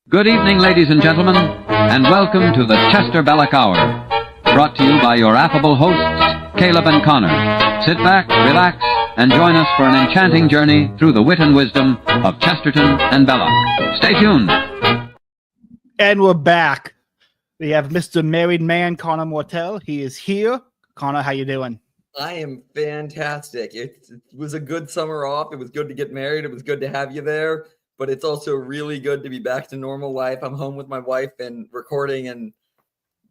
Good evening, ladies and gentlemen, and welcome to the ChesterBelloc Hour, brought to you by your affable hosts, Caleb and Connor. Sit back, relax, and join us for an enchanting journey through the wit and wisdom of Chesterton and Belloc. Stay tuned. And we're back. We have Mr. Married Man, Connor Mortel. He is here. Connor, how you doing? I am fantastic. It was a good summer off. It was good to get married. It was good to have you there. But it's also really good to be back to normal life. I'm home with my wife and recording and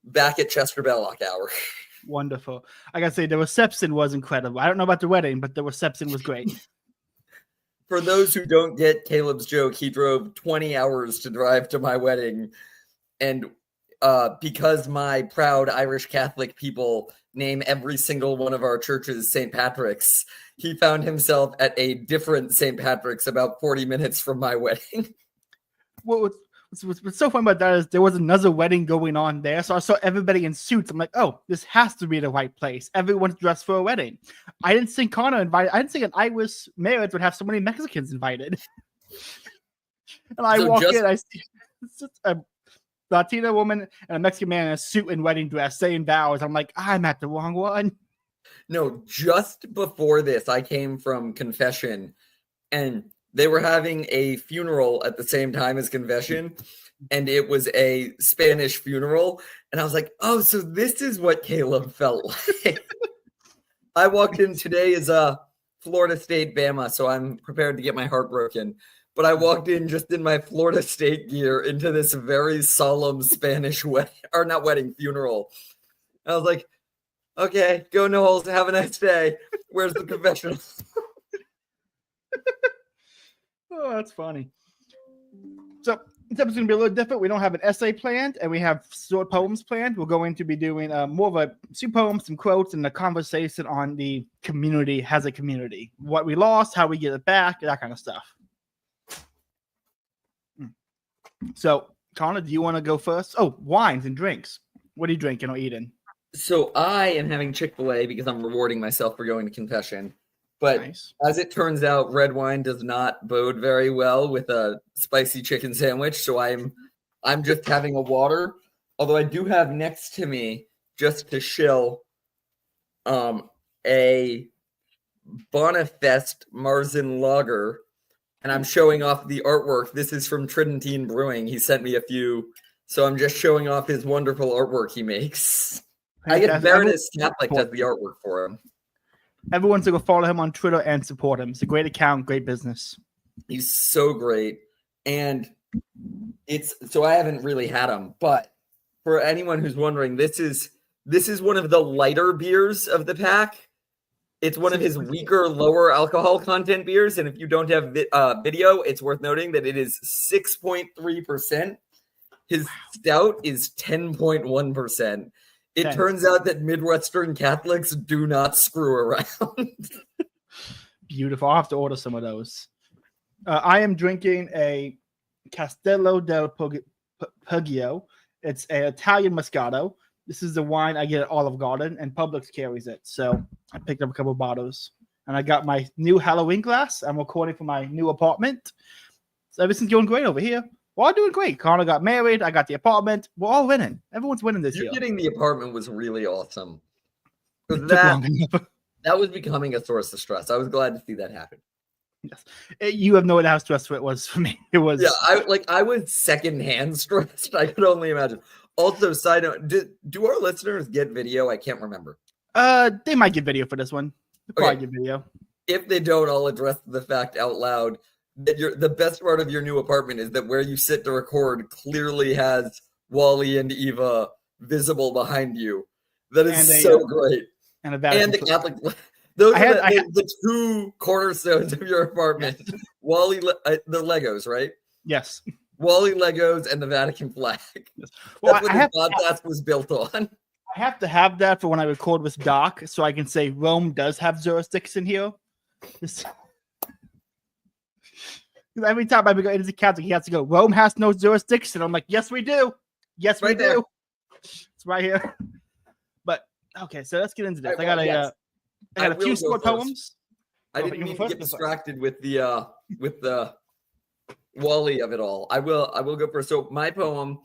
back at ChesterBelloc Hour. Wonderful. I gotta say, the reception was incredible. I don't know about the wedding, but the reception was great. For those who don't get Caleb's joke, he drove 20 hours to drive to my wedding. And because my proud Irish Catholic people name every single one of our churches St. Patrick's, he found himself at a different St. Patrick's about 40 minutes from my wedding. What's so fun about that is there was another wedding going on there. So I saw everybody in suits. I'm like, oh, this has to be the right place. Everyone's dressed for a wedding. I didn't think Connor invited. I didn't think an Irish marriage would have so many Mexicans invited. And I walk in, I see a Latina woman and a Mexican man in a suit and wedding dress saying vows. I'm like, I'm at the wrong one. No, just before this, I came from confession, and they were having a funeral at the same time as confession, and it was a Spanish funeral. And I was like, oh, so this is what Caleb felt like. I walked in today as a Florida State Bama, so I'm prepared to get my heart broken. But I walked in just in my Florida State gear into this very solemn Spanish funeral. I was like, okay, go Knowles, have a nice day. Where's the confessional? Oh, that's funny. So this episode's going to be a little different. We don't have an essay planned, and we have short poems planned. We're going to be doing more of a few poems, some quotes, and a conversation on the community as a community. What we lost, how we get it back, that kind of stuff. So, Connor, do you want to go first? Oh, wines and drinks. What are you drinking or eating? So I am having Chick-fil-A because I'm rewarding myself for going to confession. But nice. As it turns out, red wine does not bode very well with a spicy chicken sandwich. So I'm just having a water. Although I do have next to me, just to shill, a Bonifest Marzen Lager. And I'm showing off the artwork. This is from Tridentine Brewing. He sent me a few. So I'm just showing off his wonderful artwork he makes. I guess Baroness Catholic does the artwork for him. Everyone's going to follow him on Twitter and support him. It's a great account, great business. He's so great. And so I haven't really had him. But for anyone who's wondering, this is one of the lighter beers of the pack. It's one of his weaker, lower alcohol content beers. And if you don't have video, it's worth noting that it is 6.3%. His stout is 10.1%. It turns out that Midwestern Catholics do not screw around. Beautiful. I'll have to order some of those. I am drinking a Castello del Poggio. It's an Italian Moscato. This is the wine I get at Olive Garden, and Publix carries it. So I picked up a couple of bottles. And I got my new Halloween glass. I'm recording from my new apartment. So everything's going great over here. We're all doing great. Connor got married. I got the apartment. We're all winning. Everyone's winning this year. Getting the apartment was really awesome. That was becoming a source of stress. I was glad to see that happen. Yes. You have no idea how stressful it was for me. It was. Yeah, I was secondhand stressed. I could only imagine. Also, side note, do our listeners get video? I can't remember. They might get video for this one. They'll probably get video. If they don't, I'll address the fact out loud that the best part of your new apartment is that where you sit to record clearly has Wally and Eva visible behind you. That is so great. And the Catholic. Those are the two cornerstones of your apartment. Wally, the Legos, right? Yes. Wally Legos and the Vatican flag. Yes. Well, that's what the podcast was built on. I have to have that for when I record with Doc, so I can say Rome does have jurisdiction here. Every time I go into the Catholic, he has to go, Rome has no jurisdiction. I'm like, yes, we do. Yes, we do. It's right here. But okay, so let's get into this. I got a few short poems. I didn't mean to get distracted with the Wally of it all. I will go first. So my poem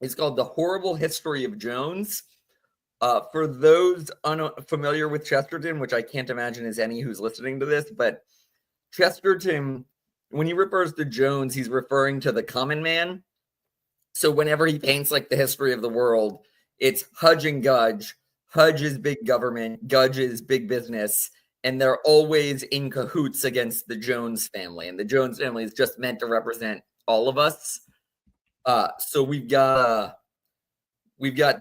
is called The Horrible History of Jones. For those unfamiliar with Chesterton, which I can't imagine is any who's listening to this, but Chesterton, when he refers to Jones, he's referring to the common man. So whenever he paints like the history of the world, it's Hudge and Gudge. Hudge is big government, Gudge is big business, and they're always in cahoots against the Jones family. And the Jones family is just meant to represent all of us. So we've got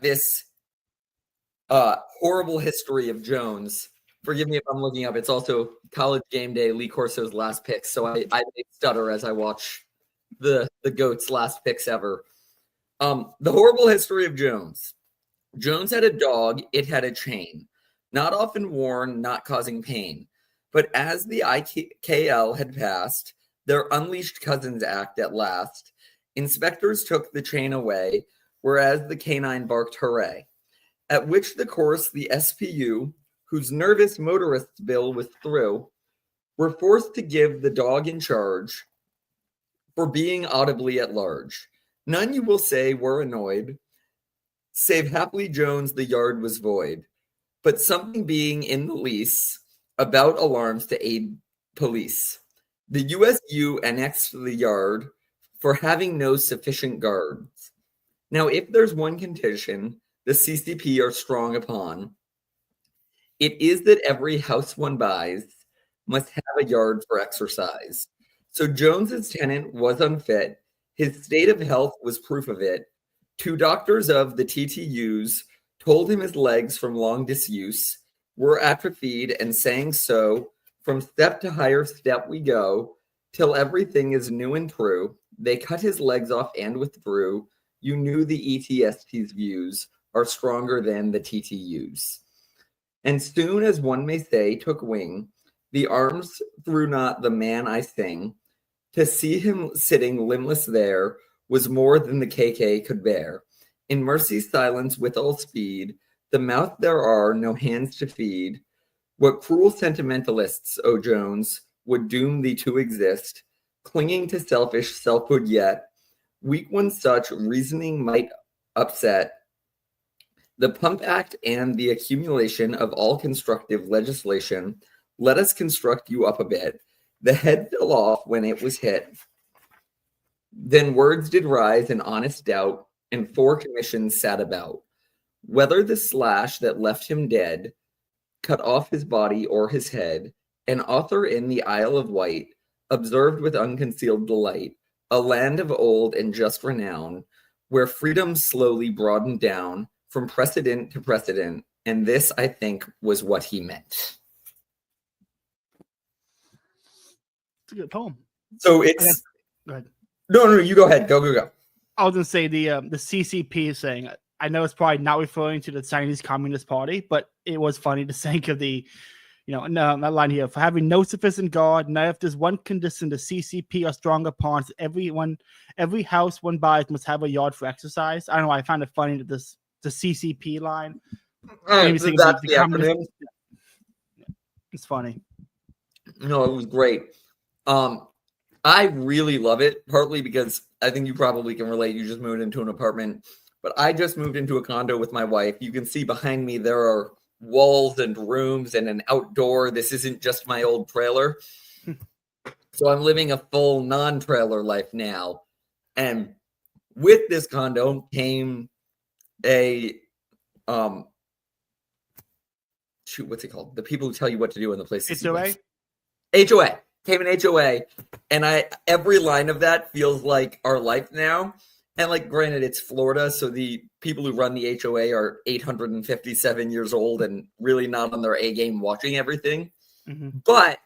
this horrible history of Jones. Forgive me if I'm looking up. It's also College Game Day, Lee Corso's last picks. So I stutter as I watch the GOAT's last picks ever. The horrible history of Jones. Jones had a dog. It had a chain. Not often worn, not causing pain. But as the IKL had passed, their Unleashed Cousins Act at last, inspectors took the chain away, whereas the canine barked hooray. At which the course, the SPU, whose nervous motorist's bill was through, were forced to give the dog in charge for being audibly at large. None, you will say, were annoyed, save haply Jones the yard was void, but something being in the lease about alarms to aid police. The USU annexed the yard for having no sufficient guards. Now, if there's one condition the CCP are strong upon, it is that every house one buys must have a yard for exercise. So Jones's tenant was unfit. His state of health was proof of it. 2 doctors of the TTUs told him his legs from long disuse were atrophied and saying so, from step to higher step we go, till everything is new and true. They cut his legs off and withdrew. You knew the ETST's views are stronger than the TTUs. And soon as one may say took wing, the arms threw not the man I sing. To see him sitting limbless there was more than the KK could bear. In mercy's silence with all speed, the mouth there are no hands to feed. What cruel sentimentalists, O Jones, would doom thee to exist, clinging to selfish selfhood yet, weak ones such reasoning might upset. The Pump Act and the accumulation of all constructive legislation, let us construct you up a bit. The head fell off when it was hit. Then words did rise in honest doubt, and 4 commissions sat about. Whether the slash that left him dead cut off his body or his head, an author in the Isle of Wight observed with unconcealed delight a land of old and just renown, where freedom slowly broadened down from precedent to precedent, and this, I think, was what he meant. It's a good poem. So it's... Go ahead. No, you go ahead. Go. I was going to say the CCP is saying, I know it's probably not referring to the Chinese Communist Party, but it was funny to think of the, that line here, for having no sufficient guard. Now, if there's one condition the CCP are strong upon, every house one buys must have a yard for exercise. I don't know. I find it funny that the CCP line. That's the acronym. It's funny. No, it was great. I really love it, partly because I think you probably can relate. You just moved into an apartment, but I just moved into a condo with my wife. You can see behind me there are walls and rooms and an outdoor. This isn't just my old trailer. So I'm living a full non-trailer life now. And with this condo came a what's it called? The people who tell you what to do in the place. HOA. Came an HOA, and every line of that feels like our life now. And like, granted, it's Florida, so the people who run the HOA are 857 years old and really not on their A game watching everything. Mm-hmm. But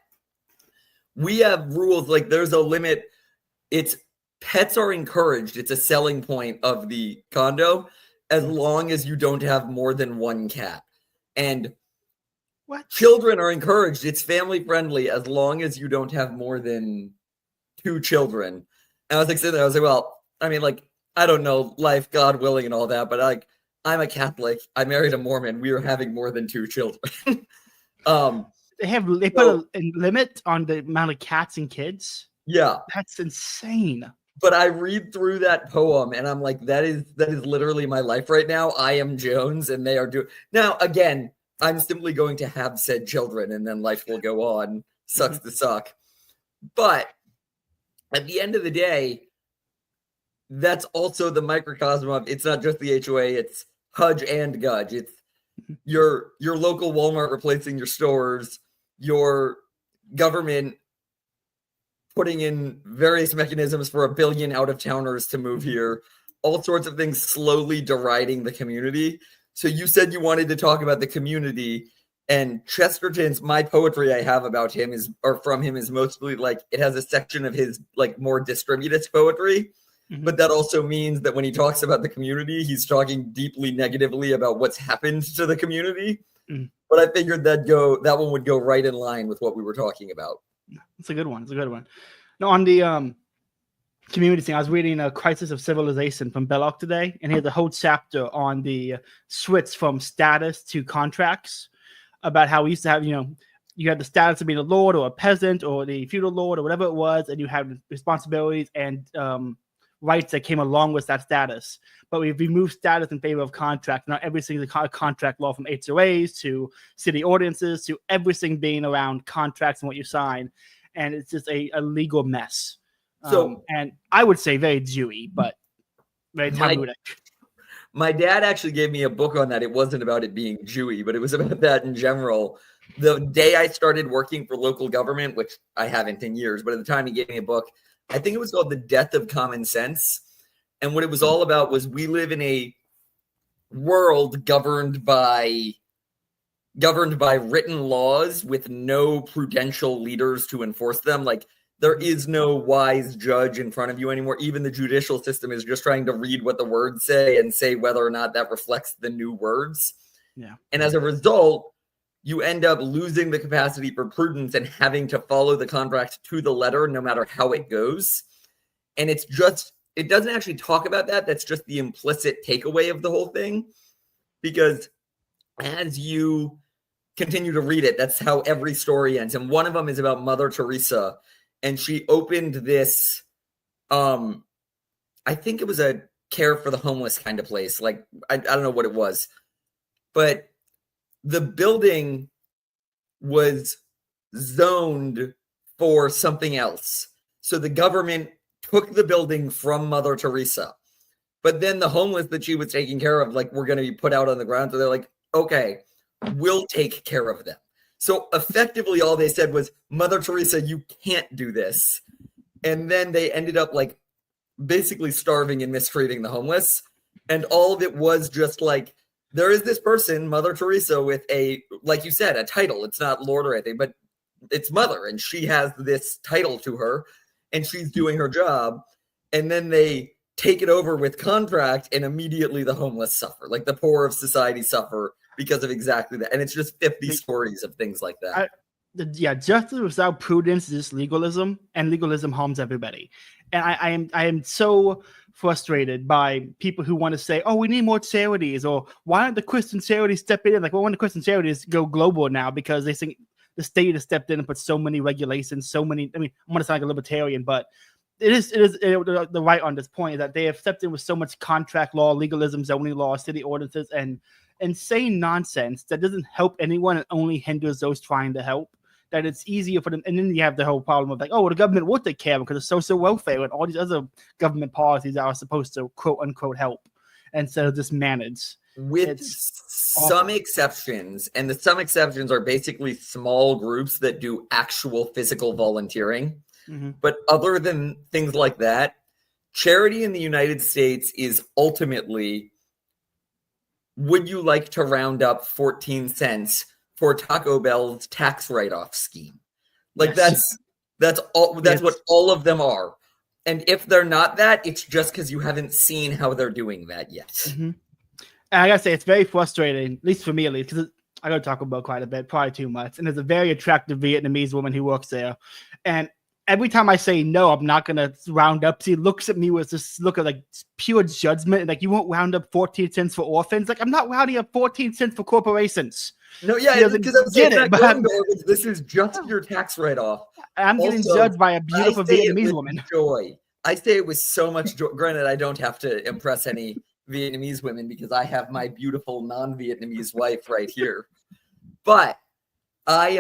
we have rules, like there's a limit. Pets are encouraged. It's a selling point of the condo as long as you don't have more than 1 cat. And what? Children are encouraged. It's family friendly as long as you don't have more than 2 children. And I was like, sitting there, I was like, well, I mean, like, I don't know, life, God willing, and all that, but like, I'm a Catholic. I married a Mormon. We were having more than 2 children. They put a limit on the amount of cats and kids. Yeah. That's insane. But I read through that poem and I'm like, that is literally my life right now. I am Jones and they are doing. Now, again, I'm simply going to have said children and then life will go on. Sucks to suck. But at the end of the day, that's also the microcosm of, it's not just the HOA, it's Hudge and Gudge. It's your local Walmart replacing your stores, your government putting in various mechanisms for 1 billion out-of-towners to move here, all sorts of things slowly deriding the community. So you said you wanted to talk about the community, and Chesterton's, my poetry I have about him from him is mostly like, it has a section of his like more distributist poetry, but that also means that when he talks about the community, he's talking deeply negatively about what's happened to the community. But I figured that one would go right in line with what we were talking about. It's a good one. It's a good one. Now, on the community thing, I was reading A Crisis of Civilization from Belloc today, and he had the whole chapter on the switch from status to contracts, about how we used to have, you had the status of being a lord or a peasant or the feudal lord or whatever it was, and you had responsibilities and rights that came along with that status. But we've removed status in favor of contract. Now everything's a contract law, from HOAs to city ordinances to everything being around contracts and what you sign. And it's just a legal mess. So, and I would say very Jewy, but very Talmudic. My dad actually gave me a book on that. It wasn't about it being Jewy, but it was about that in general. The day I started working for local government, which I haven't in years, but at the time he gave me a book, I think it was called The Death of Common Sense. And what it was all about was, we live in a world governed by written laws with no prudential leaders to enforce them. Like, there is no wise judge in front of you anymore. Even the judicial system is just trying to read what the words say and say whether or not that reflects the new words. Yeah. And as a result, you end up losing the capacity for prudence and having to follow the contract to the letter, no matter how it goes. And it doesn't actually talk about that. That's just the implicit takeaway of the whole thing. Because as you continue to read it, that's how every story ends. And one of them is about Mother Teresa. And she opened this, I think it was a care for the homeless kind of place. Like, I don't know what it was. But the building was zoned for something else. So the government took the building from Mother Teresa. But then the homeless that she was taking care of, like, were going to be put out on the ground. So they're like, okay, we'll take care of them. So effectively all they said was, Mother Teresa, you can't do this. And then they ended up like basically starving and mistreating the homeless. And all of it was just like, there is this person, Mother Teresa, with like you said, a title. It's not Lord or anything, but it's Mother. And she has this title to her and she's doing her job. And then they take it over with contract and immediately the homeless suffer. Like, the poor of society suffer because of exactly that. And it's just 50 stories of things like that. Justice without prudence is just legalism, and legalism harms everybody. And I am so frustrated by people who want to say, oh, we need more charities, or why don't the Christian charities step in? Like, well, when the Christian charities go global now because they think the state has stepped in and put so many regulations, I'm going to sound like a libertarian, but it is the right on this point, is that they have stepped in with so much contract law, legalism, zoning law, city ordinances, and insane nonsense that doesn't help anyone and only hinders those trying to help, that it's easier for them. And then you have the whole problem of like, oh, well, the government will take care of them because of social welfare and all these other government policies that are supposed to quote unquote help instead of just manage. With some exceptions, and the some exceptions are basically small groups that do actual physical volunteering. But other than things like that, charity in the United States is ultimately, would you like to round up 14 cents for Taco Bell's tax write-off scheme? Like, yes. that's what all of them are. And if they're not that, it's just because you haven't seen how they're doing that yet. And I gotta say, it's very frustrating, at least for me, because I go to Taco Bell quite a bit, probably too much. And there's a very attractive Vietnamese woman who works there. And every time I say no, I'm not gonna round up. He looks at me with this look of like pure judgment, like you won't round up 14 cents for orphans. Like I'm not rounding up 14 cents for corporations. No, yeah, because I'm saying this is just your tax write-off. I'm getting judged by a beautiful Vietnamese woman. Joy. I say it with so much joy. Granted, I don't have to impress any Vietnamese women because I have my beautiful non-Vietnamese wife right here. But I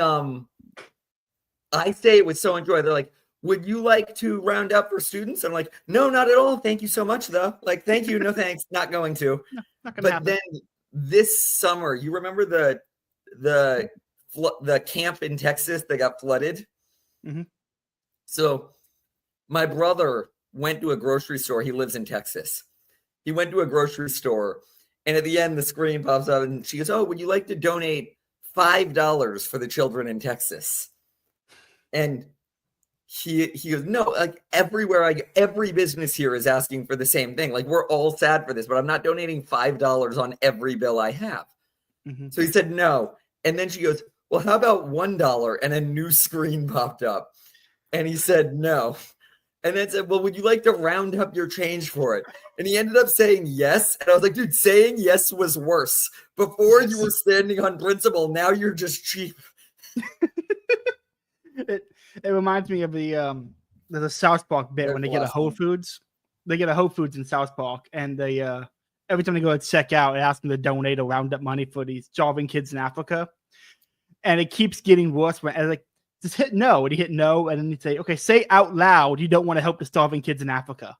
say it with so much joy. They're like, would you like to round up for students? I'm like, no, not at all. Thank you so much, though. Like, thank you. No, thanks. Not going to. No, not gonna happen. Then this summer, you remember the camp in Texas that got flooded? Mm-hmm. So my brother went to a grocery store. He lives in Texas. He went to a grocery store, and at the end, the screen pops up, and she goes, "Oh, would you like to donate $5 for the children in Texas?" And he goes, "No, like everywhere I go, every business here is asking for the same thing. Like we're all sad for this, but I'm not donating $5 on every bill I have." Mm-hmm. So he said no. And then she goes, "Well, how about $1?" And a new screen popped up. And he said no. And then said, "Well, would you like to round up your change for it?" And he ended up saying yes. And I was like, dude, saying yes was worse. Before you were standing on principle. Now you're just cheap. It reminds me of the South Park bit when they get a Whole Foods. They get a Whole Foods in South Park, and they every time they go to check out, they ask them to donate or round up money for these starving kids in Africa. And it keeps getting worse. And like, just hit no, and he hit no, and then he'd say, "Okay, say out loud you don't want to help the starving kids in Africa."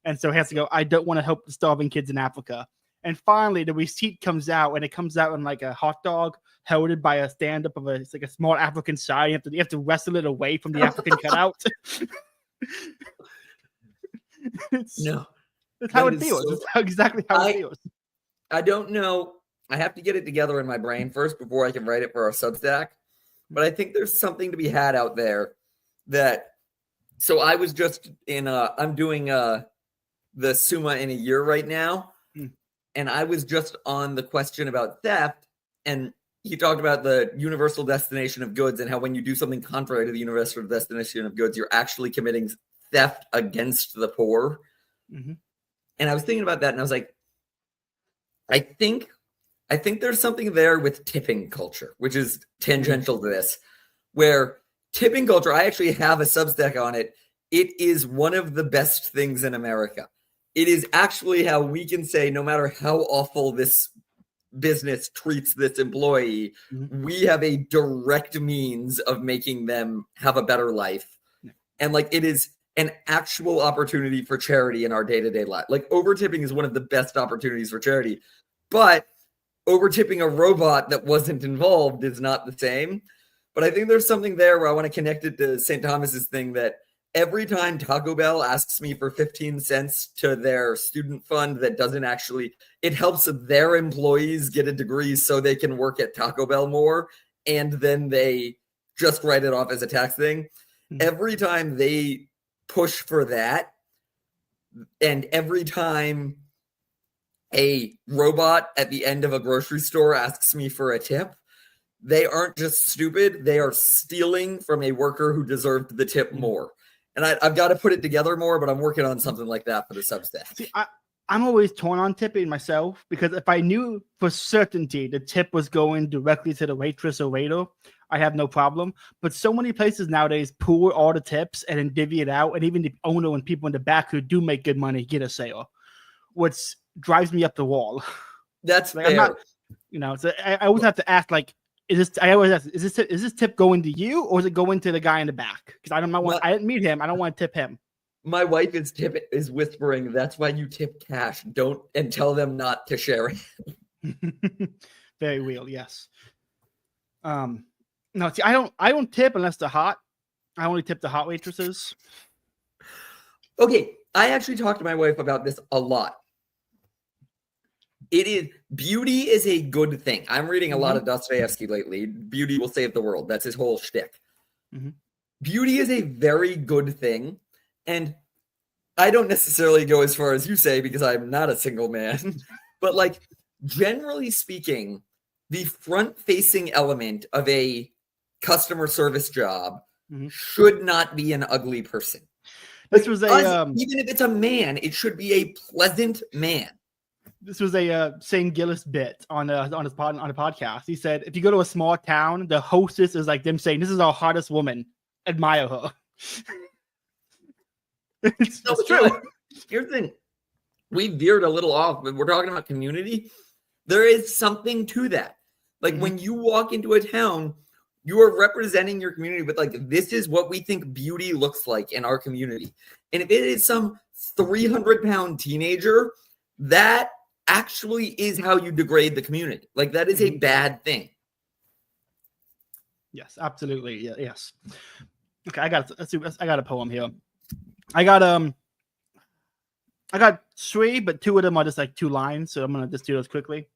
And so he has to go, "I don't want to help the starving kids in Africa." And finally, the receipt comes out, and it comes out in like a hot dog held by a stand-up of it's like a small African side. You have to wrestle it away from the African cutout. That's how it feels. It's exactly how it feels. I don't know. I have to get it together in my brain first before I can write it for our Substack. But I think there's something to be had out there so I was just I'm doing the Summa in a year right now. And I was just on the question about theft, and he talked about the universal destination of goods and how when you do something contrary to the universal destination of goods, you're actually committing theft against the poor. Mm-hmm. And I was thinking about that, and I was like, I think there's something there with tipping culture, which is tangential to this, where tipping culture, I actually have a Substack on it. It is one of the best things in America. It is actually how we can say, no matter how awful this business treats this employee, we have a direct means of making them have a better life. And like, it is an actual opportunity for charity in our day-to-day life. Like over-tipping is one of the best opportunities for charity, but over-tipping a robot that wasn't involved is not the same. But I think there's something there where I want to connect it to St. Thomas's thing that every time Taco Bell asks me for 15 cents to their student fund that doesn't actually, it helps their employees get a degree so they can work at Taco Bell more, and then they just write it off as a tax thing. Every time they push for that, and every time a robot at the end of a grocery store asks me for a tip, they aren't just stupid, they are stealing from a worker who deserved the tip more. And I've got to put it together more, but I'm working on something like that for the Substack. See, I'm always torn on tipping myself, because if I knew for certainty the tip was going directly to the waitress or waiter, I have no problem. But so many places nowadays pool all the tips and then divvy it out. And even the owner and people in the back who do make good money get a sale, which drives me up the wall. That's like, fair. I'm not, so I always have to ask, like, is this tip going to you, or is it going to the guy in the back? Because I didn't meet him. I don't want to tip him. My wife is whispering, "That's why you tip cash. And tell them not to share it." Very real, yes. No, see, I don't tip unless they're hot. I only tip the hot waitresses. Okay, I actually talked to my wife about this a lot. Beauty is a good thing. I'm reading a lot of Dostoevsky lately. Beauty will save the world. That's his whole shtick. Beauty is a very good thing. And I don't necessarily go as far as you say, because I'm not a single man. But like, generally speaking, the front-facing element of a customer service job should not be an ugly person. This was even if it's a man, it should be a pleasant man. This was a St. Gillis bit on a podcast. He said, if you go to a small town, the hostess is like them saying, "This is our hottest woman. Admire her." it's true. Here's the thing. We veered a little off, but we're talking about community. There is something to that. Like when you walk into a town, you are representing your community with like, this is what we think beauty looks like in our community. And if it is some 300-pound teenager, that actually is how you degrade the community. Like that is a bad thing. Yes, absolutely. Yeah, yes. Okay, I got a poem here. I got 3, but 2 of them are just like 2 lines, so I'm gonna just do those quickly.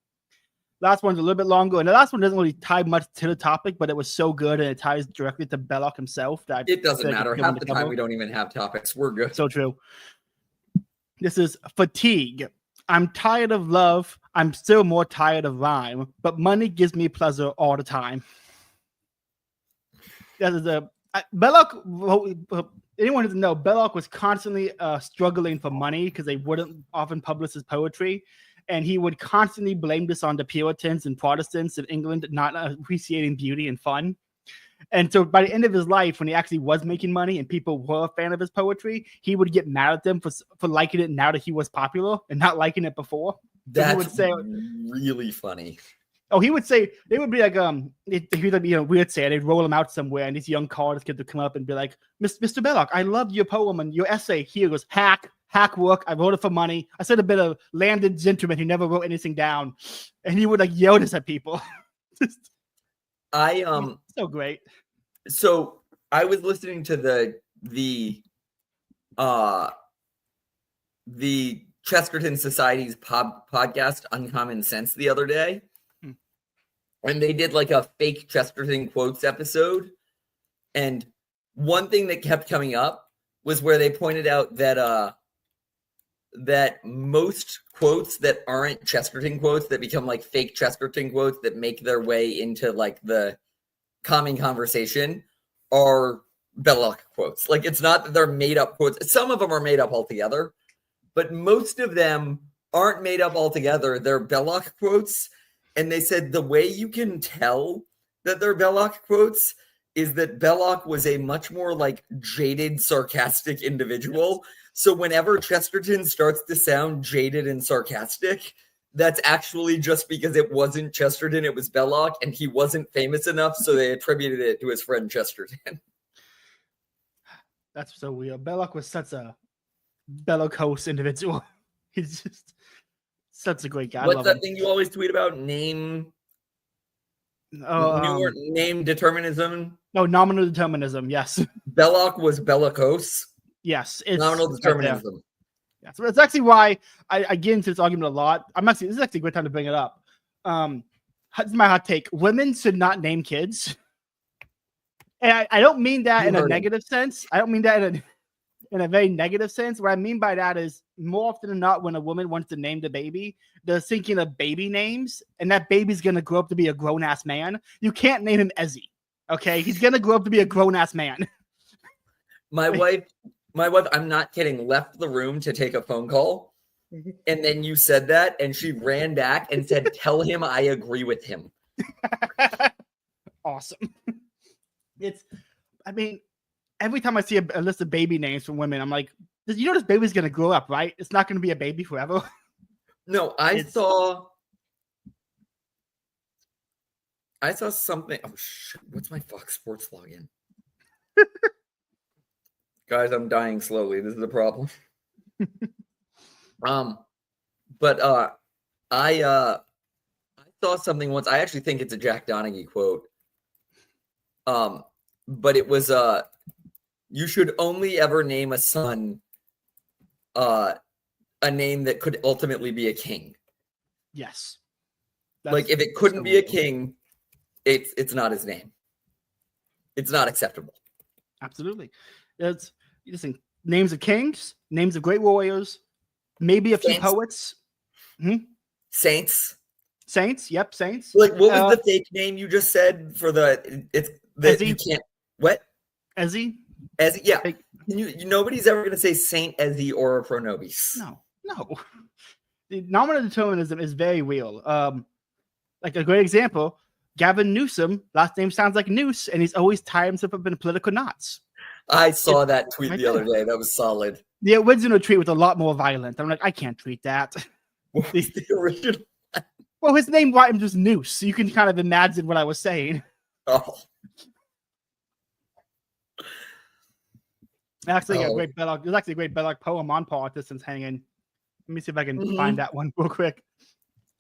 Last one's a little bit longer, and the last one doesn't really tie much to the topic, but it was so good and it ties directly to Belloc himself that it doesn't matter. Half the time we don't even have topics. We're good. So true. This is fatigue. I'm tired of love. I'm still more tired of rhyme, but money gives me pleasure all the time. That is Belloc. Anyone who doesn't know, Belloc was constantly struggling for money because they wouldn't often publish his poetry. And he would constantly blame this on the Puritans and Protestants of England not appreciating beauty and fun. And so by the end of his life, when he actually was making money and people were a fan of his poetry, he would get mad at them for liking it now that he was popular and not liking it before. That's really funny. Oh, he would say, they would be like, we'd say, they'd roll him out somewhere, and these young colleges get to come up and be like, Mr. Belloc, I loved your poem and your essay. Here goes hack work. I wrote it for money. I said a bit of landed gentleman who never wrote anything down. And he would like yell this at people. So great. So I was listening to the Chesterton Society's podcast Uncommon Sense the other day. And they did like a fake Chesterton quotes episode. And one thing that kept coming up was where they pointed out that that most quotes that aren't Chesterton quotes that become like fake Chesterton quotes that make their way into like the common conversation are Belloc quotes. Like it's not that they're made up quotes. Some of them are made up altogether, but most of them aren't made up altogether. They're Belloc quotes. And they said the way you can tell that they're Belloc quotes is that Belloc was a much more like jaded, sarcastic individual. So whenever Chesterton starts to sound jaded and sarcastic, that's actually just because it wasn't Chesterton, it was Belloc, and he wasn't famous enough, so they attributed it to his friend Chesterton. That's so weird. Belloc was such a bellicose individual. He's just such a great guy. What's that thing you always tweet about? Name determinism? No, nominal determinism, yes. Belloc was bellicose. Yes, it's nominal determinism. Right. Yeah, so that's actually why I get into this argument a lot. This is actually a great time to bring it up. This is my hot take. Women should not name kids. And I don't mean that in a negative sense. I don't mean that in a very negative sense. What I mean by that is more often than not, when a woman wants to name the baby, they're thinking of baby names, and that baby's going to grow up to be a grown-ass man. You can't name him Ezzy, okay? He's going to grow up to be a grown-ass man. My wife, I'm not kidding, left the room to take a phone call. And then you said that, and she ran back and said, tell him I agree with him. Awesome. Every time I see a list of baby names from women, I'm like, you know this baby's going to grow up, right? It's not going to be a baby forever. No, I saw something. Oh, shit. What's my Fox Sports login? Guys, I'm dying slowly. This is a problem. But I saw something once. I actually think it's a Jack Donaghy quote. But it was you should only ever name a son a name that could ultimately be a king. Yes. Like if it couldn't be a king, it's not his name. It's not acceptable. Absolutely. It's listen, names of kings, names of great warriors, maybe a few poets. Saints. Yep, saints. Like what was the fake name you just said for the you can't what? Ezzy? Ezzy, yeah. Like, Nobody's ever going to say Saint Ezzy or Pro Nobis. No. The nominal determinism is very real. Like a great example, Gavin Newsom, last name sounds like noose, and he's always tied himself up in political knots. I saw that tweet the other day. That was solid. The original tweet was a lot more violent. I'm like, I can't tweet that. What was the original? Well, his name rhymes with noose, so you can kind of imagine what I was saying. Oh. Actually, a great Belloc. There's actually a great Belloc poem on politicians hanging. Let me see if I can find that one real quick.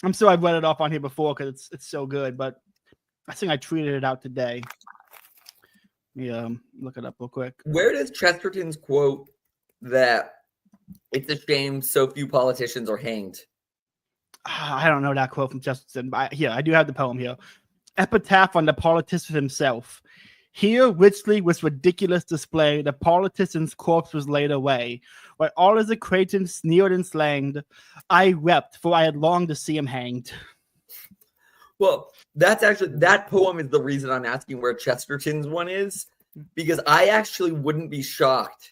I'm sure I've read it off on here before because it's so good, but I think I tweeted it out today. Let me look it up real quick. Where does Chesterton's quote that it's a shame so few politicians are hanged? I don't know that quote from Chesterton, but I do have the poem here. Epitaph on the politician himself. Here, richly with ridiculous display, the politician's corpse was laid away. While all his acquaintance sneered and slanged, I wept, for I had longed to see him hanged. Well, that poem is the reason I'm asking where Chesterton's one is, because I actually wouldn't be shocked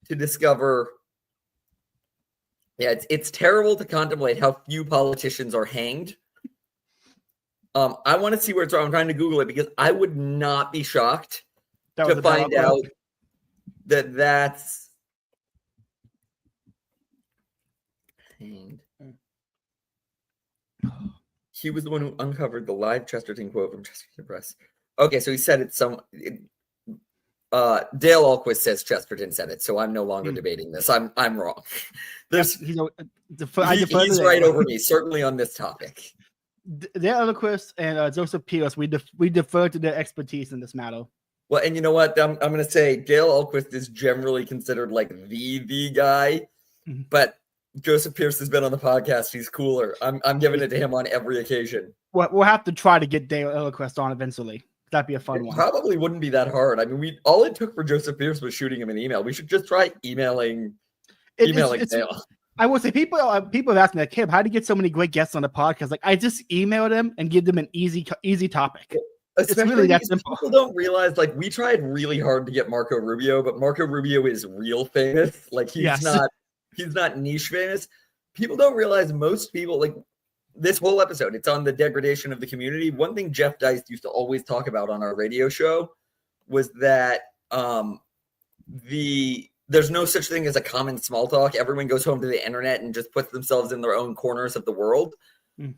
to discover. Yeah, it's terrible to contemplate how few politicians are hanged. I want to see where it's from. I'm trying to Google it because I would not be shocked to find out that that's hanged. He was the one who uncovered the live Chesterton quote from Chesterton Press. Okay, so he said it Dale Ahlquist says Chesterton said it, so I'm no longer debating this. I'm wrong. He's right over me, certainly on this topic. Dale Ahlquist and Joseph Pierce, we defer to their expertise in this matter. Well, and you know what? I'm going to say Dale Ahlquist is generally considered like the guy, but Joseph Pierce has been on the podcast. He's cooler. I'm giving it to him on every occasion. We'll have to try to get Dale Ahlquist on eventually. That'd be a fun one. Probably wouldn't be that hard. I mean, all it took for Joseph Pierce was shooting him an email. We should just try emailing Dale. I will say people have asked me like, Kib, how do you get so many great guests on the podcast? Like, I just email them and give them an easy topic. It's really that simple. People don't realize, like, we tried really hard to get Marco Rubio, but Marco Rubio is real famous. Like, he's not niche famous. People don't realize most people, like, this whole episode, it's on the degradation of the community. One thing Jeff Dice used to always talk about on our radio show was that there's no such thing as a common small talk. Everyone goes home to the internet and just puts themselves in their own corners of the world.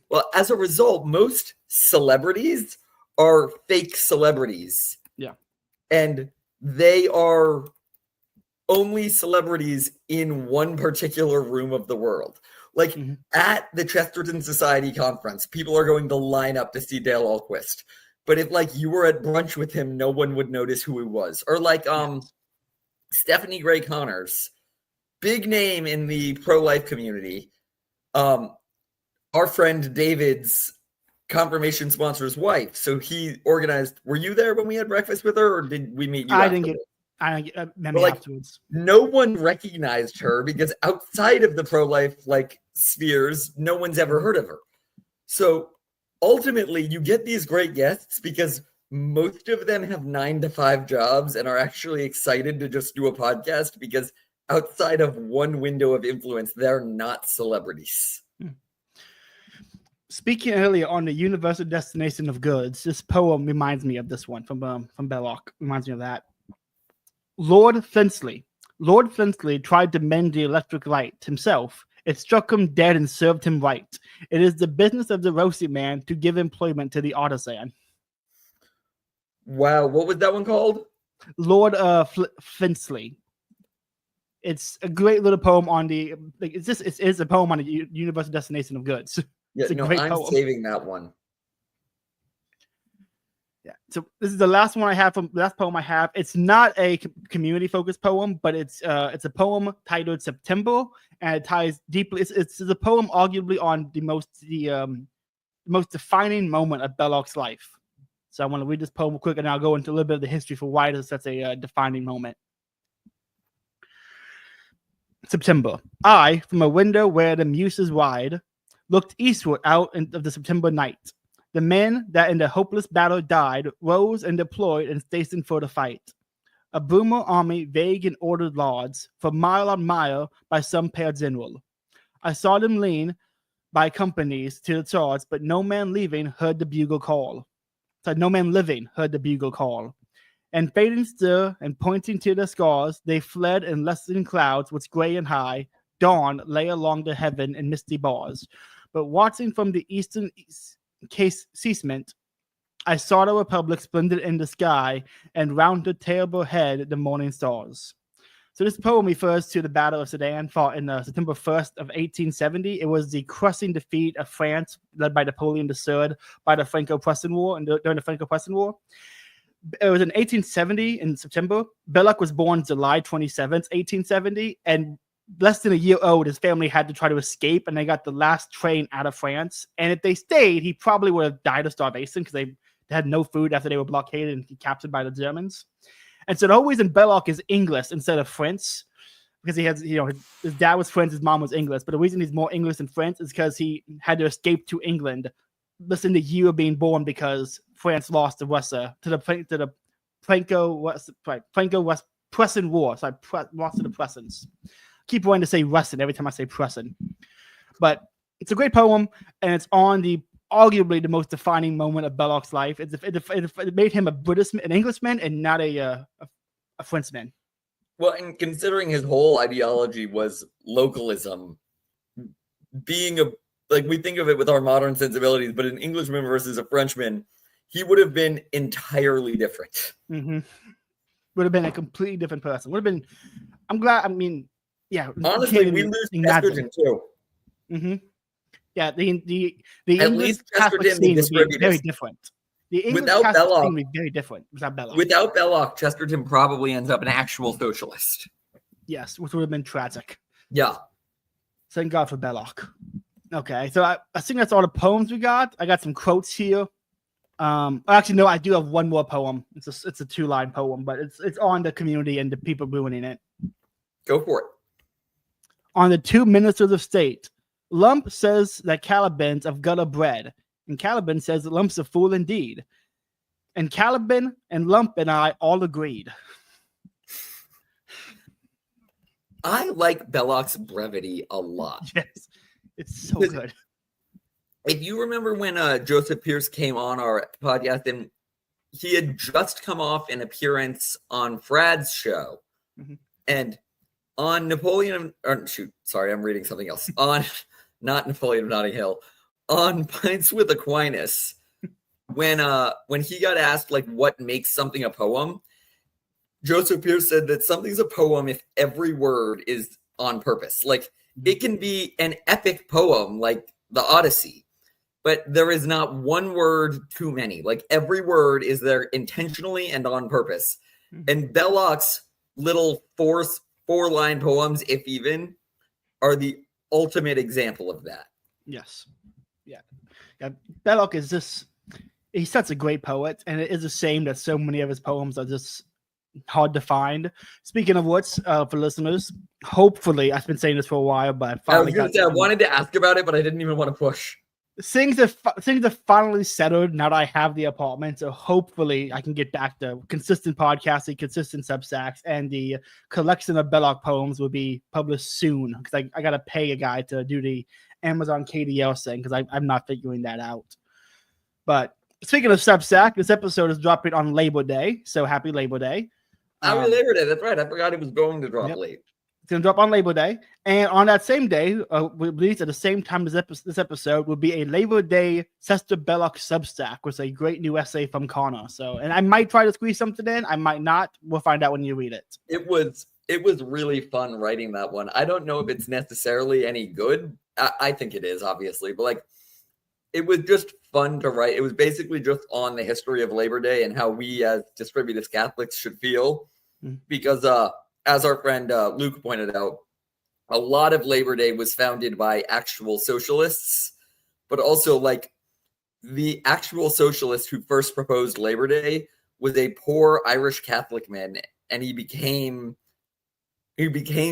Well, as a result, most celebrities are fake celebrities. Yeah. And they are only celebrities in one particular room of the world. Like at the Chesterton Society conference, people are going to line up to see Dale Ahlquist. But if like you were at brunch with him, no one would notice who he was. Or like Stephanie Gray Connors, big name in the pro-life community. Our friend David's confirmation sponsor's wife. So he organized. Were you there when we had breakfast with her, or did we meet you? I didn't get memory afterwards. No one recognized her because outside of the pro-life spheres, no one's ever heard of her. So ultimately, you get these great guests because most of them have 9-to-5 jobs and are actually excited to just do a podcast because outside of one window of influence, they're not celebrities. Speaking earlier on the universal destination of goods, this poem reminds me of this one from Belloc. Reminds me of that. Lord Finchley tried to mend the electric light himself. It struck him dead and served him right. It is the business of the roasty man to give employment to the artisan. Wow, what was that one called? Lord Finchley. It's a great little poem on the. It is a poem on the universal destination of goods. Yeah, I'm poem. saving that one. Yeah, so this is the last one I have from last poem I have. It's not a community focused poem, but it's a poem titled September, and it ties deeply. It's a poem arguably on the most defining moment of Belloc's life. So I want to read this poem quick, and I'll go into a little bit of the history for why that's a defining moment. September. I, from a window where the muses wide, looked eastward out of the September night. The men that in the hopeless battle died rose and deployed and stationed for the fight. a boomer army vague and ordered lords, for mile on mile by some pair general. I saw them lean by companies to the swords, but no man leaving heard the bugle call. So no man living heard the bugle call. And fading stir and pointing to the scars, they fled in lessening clouds, which gray and high, dawn lay along the heaven in misty bars. But watching from the eastern casement, I saw the republic splendid in the sky, and round the terrible head the morning stars. So this poem refers to the Battle of Sedan, fought in September 1st of 1870. It was the crushing defeat of France, led by Napoleon III, by the Franco-Prussian War, and during the Franco-Prussian War. It was in 1870 in September. Belloc was born July 27th, 1870, and less than a year old, his family had to try to escape, and they got the last train out of France. And if they stayed, he probably would have died of starvation because they had no food after they were blockaded and captured by the Germans. And so the whole reason Belloc is English instead of French, because he has, his dad was French, his mom was English. But the reason he's more English than French is because he had to escape to England less than the year of being born, because France lost to Russia to the Franco-Prussian War. So I lost to the Prussians. Keep wanting to say Russian every time I say Prussian, but it's a great poem, and it's on the arguably the most defining moment of Belloc's life. It made him an Englishman, and not a Frenchman. Well, and considering his whole ideology was localism, being we think of it with our modern sensibilities, but an Englishman versus a Frenchman, he would have been entirely different. Mm-hmm. Would have been a completely different person. Would have been. I'm glad. I mean, yeah. Honestly, we lose Chesterton too. Mm-hmm. Yeah, the at English least Catholic Chesterton scene the would be very distributist. different. The English Without Catholic Belloc- scene would be very different without Belloc. Without Belloc, Chesterton probably ends up an actual socialist. Yes, which would have been tragic. Yeah. Thank God for Belloc. Okay, so I think that's all the poems we got. I got some quotes here. Actually, no, I do have one more poem. It's a 2-line poem, but it's on the community and the people ruining it. Go for it. On the 2 ministers of state, Lump says that Caliban's of gutter bread, and Caliban says that Lump's a fool indeed. And Caliban and Lump and I all agreed. I like Belloc's brevity a lot. Yes, it's so good. If you remember when Joseph Pierce came on our podcast, and he had just come off an appearance on Frad's show, Mm-hmm. and on Napoleon, I'm reading something else. On not Napoleon of Notting Hill, on Pints with Aquinas, when he got asked what makes something a poem, Joseph Pierce said that something's a poem if every word is on purpose. It can be an epic poem like the Odyssey, but there is not one word too many. Every word is there intentionally and on purpose. And Belloc's little four-line poems, if even, are the ultimate example of that. Yes. Yeah. Belloc is just, he's such a great poet, and it is a shame that so many of his poems are just hard to find. Speaking of which, for listeners, hopefully, I've been saying this for a while, but I wanted to ask about it, but I didn't even want to push. Things are finally settled now that I have the apartment, so hopefully I can get back to consistent podcasting, consistent Substacks, and the collection of Belloc poems will be published soon, because I got to pay a guy to do the Amazon KDL thing, because I'm not figuring that out. But speaking of Substack, this episode is dropping on Labor Day, so happy Labor Day. Happy Labor Day, that's right. I forgot it was going to drop late. It's going to drop on Labor Day. And on that same day, released at the same time as this episode, will be a Labor Day ChesterBelloc Substack with a great new essay from Connor. So, and I might try to squeeze something in. I might not. We'll find out when you read it. It was really fun writing that one. I don't know if it's necessarily any good. I think it is, obviously. But it was just fun to write. It was basically just on the history of Labor Day and how we as distributive Catholics should feel. Because as our friend Luke pointed out, a lot of Labor Day was founded by actual socialists, but also the actual socialist who first proposed Labor Day was a poor Irish Catholic man, and he became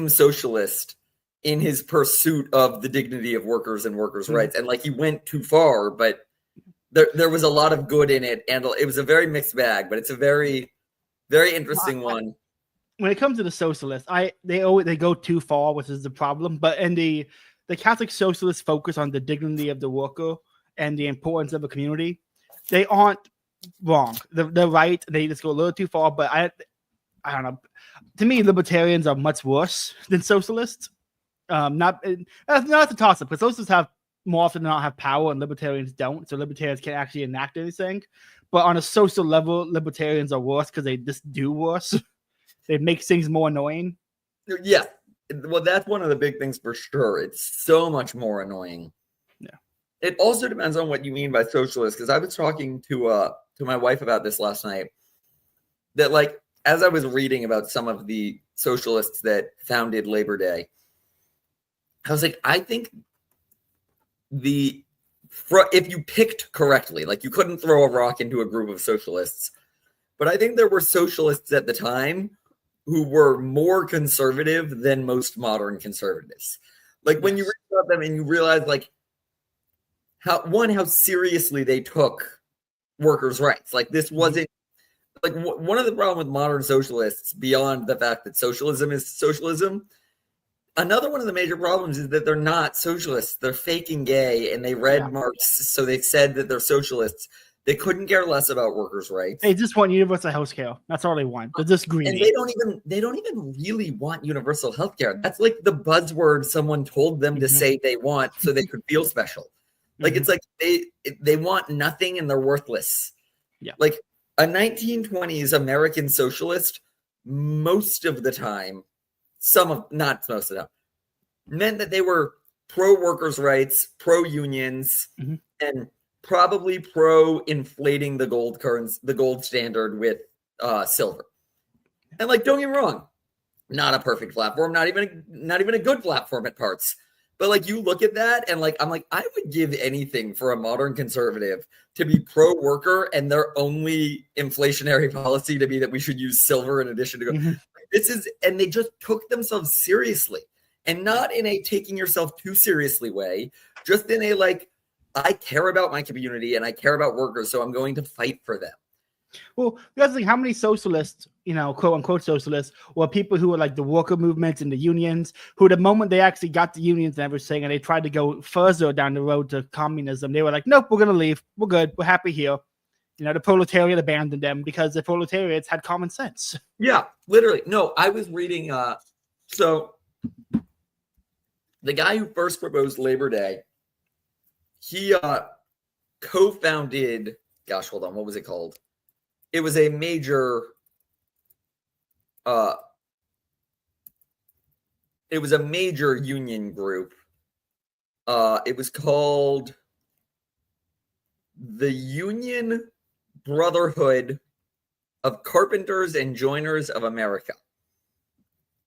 socialist in his pursuit of the dignity of workers and workers' rights. And he went too far, but there was a lot of good in it, and it was a very mixed bag, but it's a very, very interesting one. when it comes to the socialists, they go too far, which is the problem. But in the Catholic socialists focus on the dignity of the worker and the importance of a community. They aren't wrong. They're right. They just go a little too far. But I don't know. To me, libertarians are much worse than socialists. Not to toss up, because socialists have more often than not have power, and libertarians don't. So libertarians can't actually enact anything. But on a social level, libertarians are worse because they just do worse. They make things more annoying. Yeah. Well, that's one of the big things for sure. It's so much more annoying. Yeah. It also depends on what you mean by socialist, because I was talking to my wife about this last night. That, like, as I was reading about some of the socialists that founded Labor Day, I was like, I think if you picked correctly, like you couldn't throw a rock into a group of socialists, but I think there were socialists at the time who were more conservative than most modern conservatives. Like when you read about them and you realize like how seriously they took workers' rights. Like this wasn't like one of the problems with modern socialists, beyond the fact that socialism is socialism. Another one of the major problems is that they're not socialists. They're faking gay, and they read Marx, so they said that they're socialists. They couldn't care less about workers' rights. They just want universal health care. That's all they want. They're just greedy. And they don't even really want universal health care. That's like the buzzword someone told them to say they want so they could feel special. Like it's like they want nothing and they're worthless. Yeah. Like a 1920s American socialist, most of the time, not most of the time, meant that they were pro workers' rights, pro unions, and probably pro inflating the gold standard with silver. And like, don't get me wrong, not a perfect platform, not even a good platform at parts. But like, you look at that and like, I'm like, I would give anything for a modern conservative to be pro worker and their only inflationary policy to be that we should use silver in addition to gold. And they just took themselves seriously, and not in a taking yourself too seriously way, just in a like, I care about my community and I care about workers, so I'm going to fight for them. Well, that's like how many socialists, quote unquote socialists, were people who were like the worker movements and the unions, who the moment they actually got the unions and everything, and they tried to go further down the road to communism, they were like, nope, we're going to leave. We're good. We're happy here. The proletariat abandoned them because the proletariats had common sense. Yeah, literally. No, I was reading. So the guy who first proposed Labor Day, he co-founded. Gosh, hold on. What was it called? It was a major. It was a major union group. It was called the Union Brotherhood of Carpenters and Joiners of America.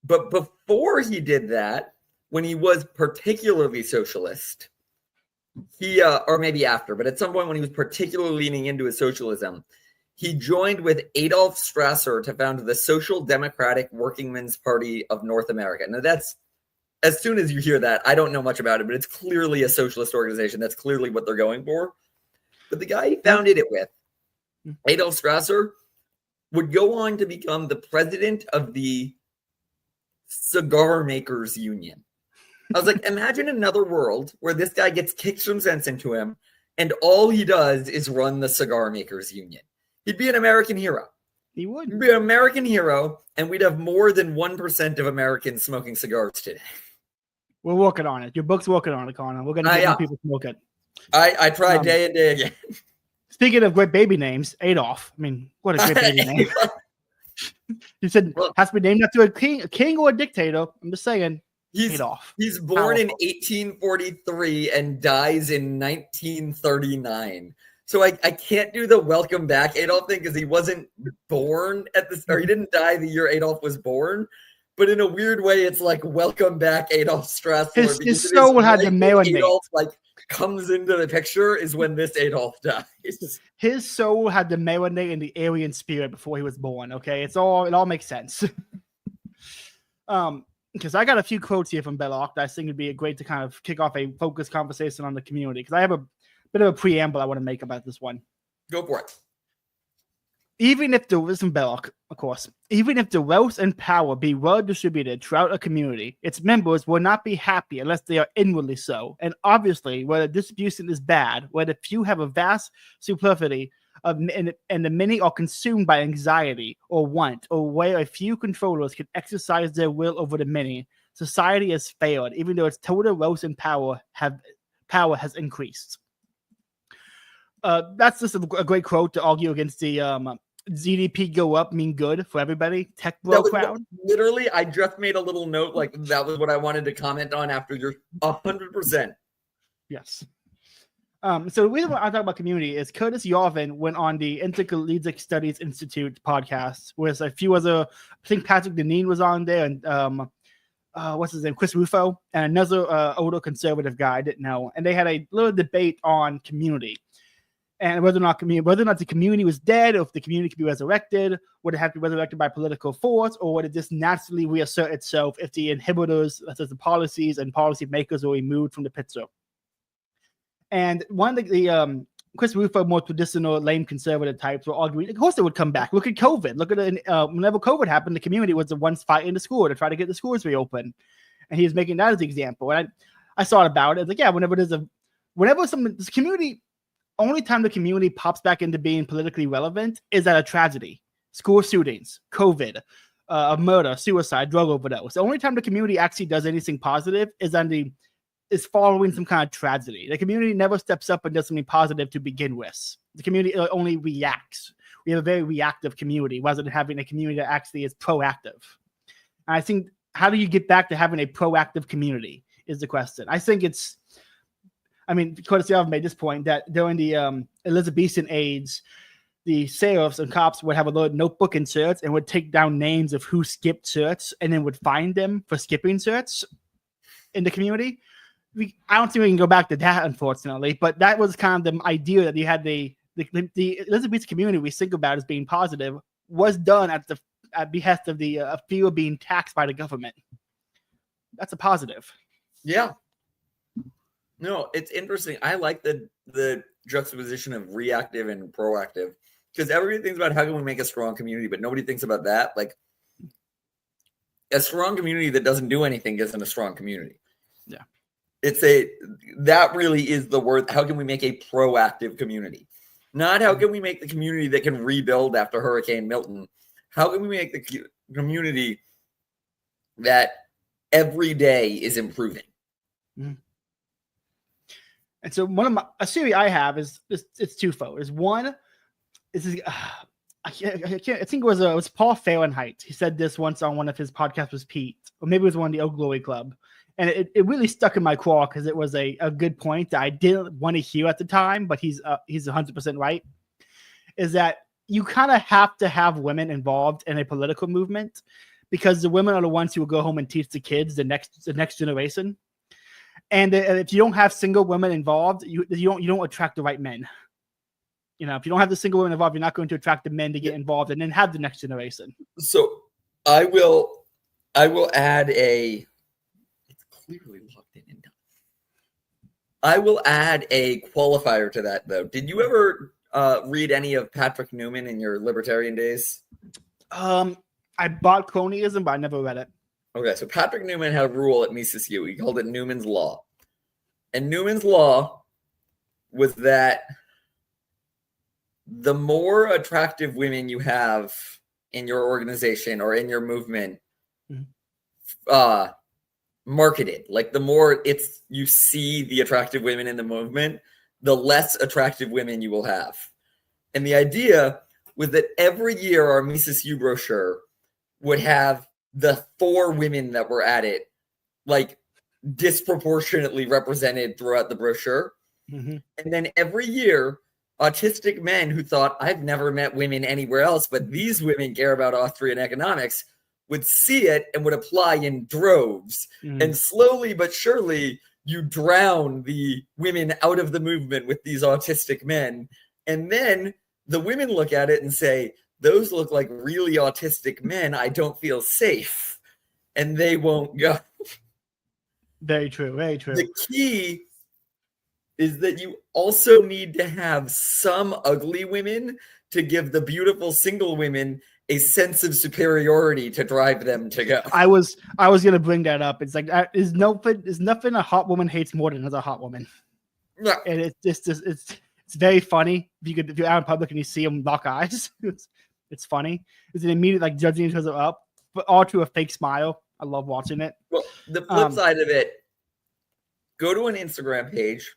But before he did that, when he was particularly socialist, he or maybe after, but at some point when he was particularly leaning into his socialism, he joined with Adolf Strasser to found the Social Democratic Workingmen's Party of North America. Now that's, as soon as you hear that, I don't know much about it, but it's clearly a socialist organization. That's clearly what they're going for. But the guy he founded it with, Adolf Strasser, would go on to become the president of the Cigar Makers Union. I was like, imagine another world where this guy gets kicked some sense into him, and all he does is run the Cigar Makers Union. He'd be an American hero. He would. He'd be an American hero, and we'd have more than 1% of Americans smoking cigars today. We're working on it. Your book's working on it, Connor. We're going to get more people smoke it. I tried day and day again. Speaking of great baby names, Adolf. I mean, what a great baby name. You said has to be named after a king or a dictator. I'm just saying. Adolf. He's born in 1843 and dies in 1939. So I can't do the welcome back Adolf thing because he wasn't born at this, or he didn't die the year Adolf was born. But in a weird way, it's like welcome back Adolf Strasser. His soul had to marinate. Adolf comes into the picture is when this Adolf dies. His soul had to marinate in the Aryan spirit before he was born. Okay, it all makes sense. Because I got a few quotes here from Belloc that I think would be great to kind of kick off a focused conversation on the community. Because I have a bit of a preamble I want to make about this one. Go for it. Even if the from Belloc, of course, even if the wealth and power be well distributed throughout a community, its members will not be happy unless they are inwardly so. And obviously, where the distribution is bad, where the few have a vast superfluity of, and the many are consumed by anxiety or want, or where a few controllers can exercise their will over the many, society has failed, even though its total wealth and power has increased. That's just a great quote to argue against the GDP go up mean good for everybody. Tech bro crowd. Literally, I just made a little note like that was what I wanted to comment on after your 100%. Yes. So the reason why I talk about community is Curtis Yarvin went on the Intercollegiate Studies Institute podcast, whereas a few other, I think Patrick Deneen was on there, and what's his name, Chris Rufo, and another older conservative guy I didn't know, and they had a little debate on community and whether or not the community was dead, or if the community could be resurrected, would it have to be resurrected by political force, or would it just naturally reassert itself if the inhibitors, such as the policies and policy makers, were removed from the picture? And one of the Chris Rufo, more traditional, lame conservative types, were arguing, of course it would come back. Look at COVID. Look at it. Whenever COVID happened, the community was the ones fighting the school to try to get the schools reopened. And he was making that as the example. And I thought about it. It's like, yeah, whenever this community, only time the community pops back into being politically relevant is at a tragedy. School shootings, COVID, a murder, suicide, drug overdose. The only time the community actually does anything positive is following some kind of tragedy. The community never steps up and does something positive to begin with. The community only reacts. We have a very reactive community rather than having a community that actually is proactive. And I think, how do you get back to having a proactive community is the question. I think Curtis Yarvin made this point that during the Elizabethan age, the sheriffs and cops would have a little notebook in shirts and would take down names of who skipped shirts and then would find them for skipping shirts in the community. I don't think we can go back to that, unfortunately, but that was kind of the idea that you had the Elizabethan community we think about as being positive was done at behest of the fear being taxed by the government. That's a positive. Yeah. No, it's interesting. I like the juxtaposition of reactive and proactive, because everybody thinks about how can we make a strong community, but nobody thinks about that. Like, a strong community that doesn't do anything isn't a strong community. Yeah. That really is the word. How can we make a proactive community? Not how can we make the community that can rebuild after Hurricane Milton. How can we make the community that every day is improving? Mm-hmm. And so a theory I have is it's twofold. Is one, I think it was Paul Fahrenheit. He said this once on one of his podcasts with Pete, or maybe it was one of the Old Glory Club. And it really stuck in my craw because it was a good point that I didn't want to hear at the time, but he's 100% right. Is that you kind of have to have women involved in a political movement, because the women are the ones who will go home and teach the kids, the next generation. And if you don't have single women involved, you don't attract the right men. If you don't have the single women involved, you're not going to attract the men to get involved and then have the next generation. So I will add a. It's clearly locked in and done. I will add a qualifier to that, though. Did you ever read any of Patrick Newman in your libertarian days? I bought cronyism, but I never read it. Okay, so Patrick Newman had a rule at Mises U. He called it Newman's Law. And Newman's Law was that the more attractive women you have in your organization or in your movement, marketed, like the more you see the attractive women in the movement, the less attractive women you will have. And the idea was that every year our Mises U brochure would have the 4 women that were at it, like, disproportionately represented throughout the brochure. Mm-hmm. And then every year, autistic men who thought, I've never met women anywhere else, but these women care about Austrian economics, would see it and would apply in droves. Mm-hmm. And slowly but surely, you drown the women out of the movement with these autistic men. And then the women look at it and say, those look like really autistic men. I don't feel safe. And they won't go. Very true. Very true. The key is that you also need to have some ugly women to give the beautiful single women a sense of superiority to drive them to go. I was gonna bring that up. It's like is nothing a hot woman hates more than another hot woman. Yeah. And it's very funny if you're out in public and you see them lock eyes. It's funny. It's an immediate like judging each other up, but all to a fake smile. I love watching it. Well, the flip side of it, go to an Instagram page,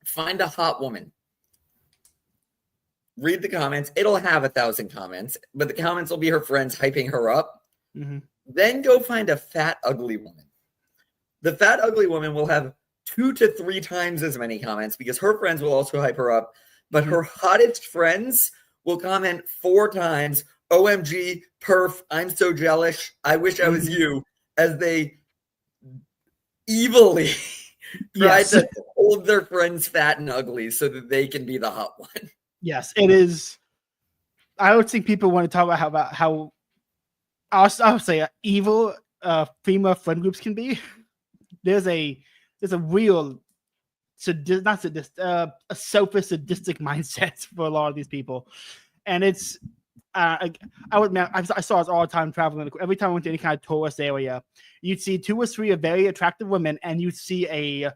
find a hot woman. Read the comments. It'll have 1,000 comments, but the comments will be her friends hyping her up. Mm-hmm. Then go find a fat, ugly woman. The fat, ugly woman will have 2 to 3 times as many comments because her friends will also hype her up. But her hottest friends will comment 4 times, OMG, perf, I'm so jealous, I wish I was you, as they evilly try to hold their friends fat and ugly so that they can be the hot one. Yes, it is. I would think people want to talk about how I would say evil female friend groups can be. There's a real a selfish sadistic mindset for a lot of these people, and it's I saw this all the time traveling. Every time I went to any kind of tourist area, you'd see 2 or 3 very attractive women, and you'd see a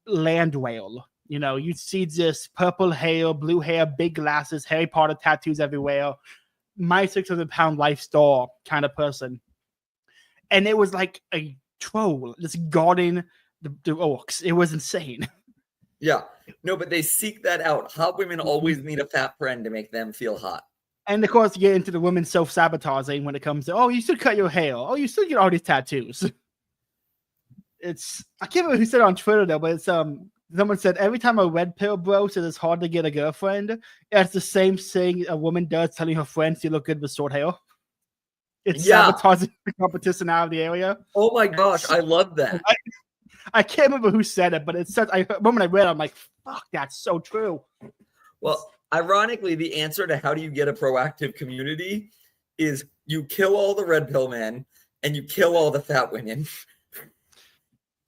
land whale. You know, you'd see this purple hair, blue hair, big glasses, Harry Potter tattoos everywhere, my 600-pound life store kind of person. And it was like a troll just guarding the orcs. It was insane. Yeah. No, but they seek that out. Hot women always need a fat friend to make them feel hot. And of course, you get into the women self-sabotaging when it comes to, oh, you should cut your hair. Oh, you should get all these tattoos. I can't remember who said it on Twitter, though, but it's, someone said, every time a red pill bro says it's hard to get a girlfriend, it's the same thing a woman does telling her friends you look good with short hair. It's sabotaging the competition out of the area. Oh my gosh, I love that. I can't remember who said it, but it said, when I read it, I'm like, fuck, that's so true. Well, ironically, the answer to how do you get a proactive community is you kill all the red pill men and you kill all the fat women.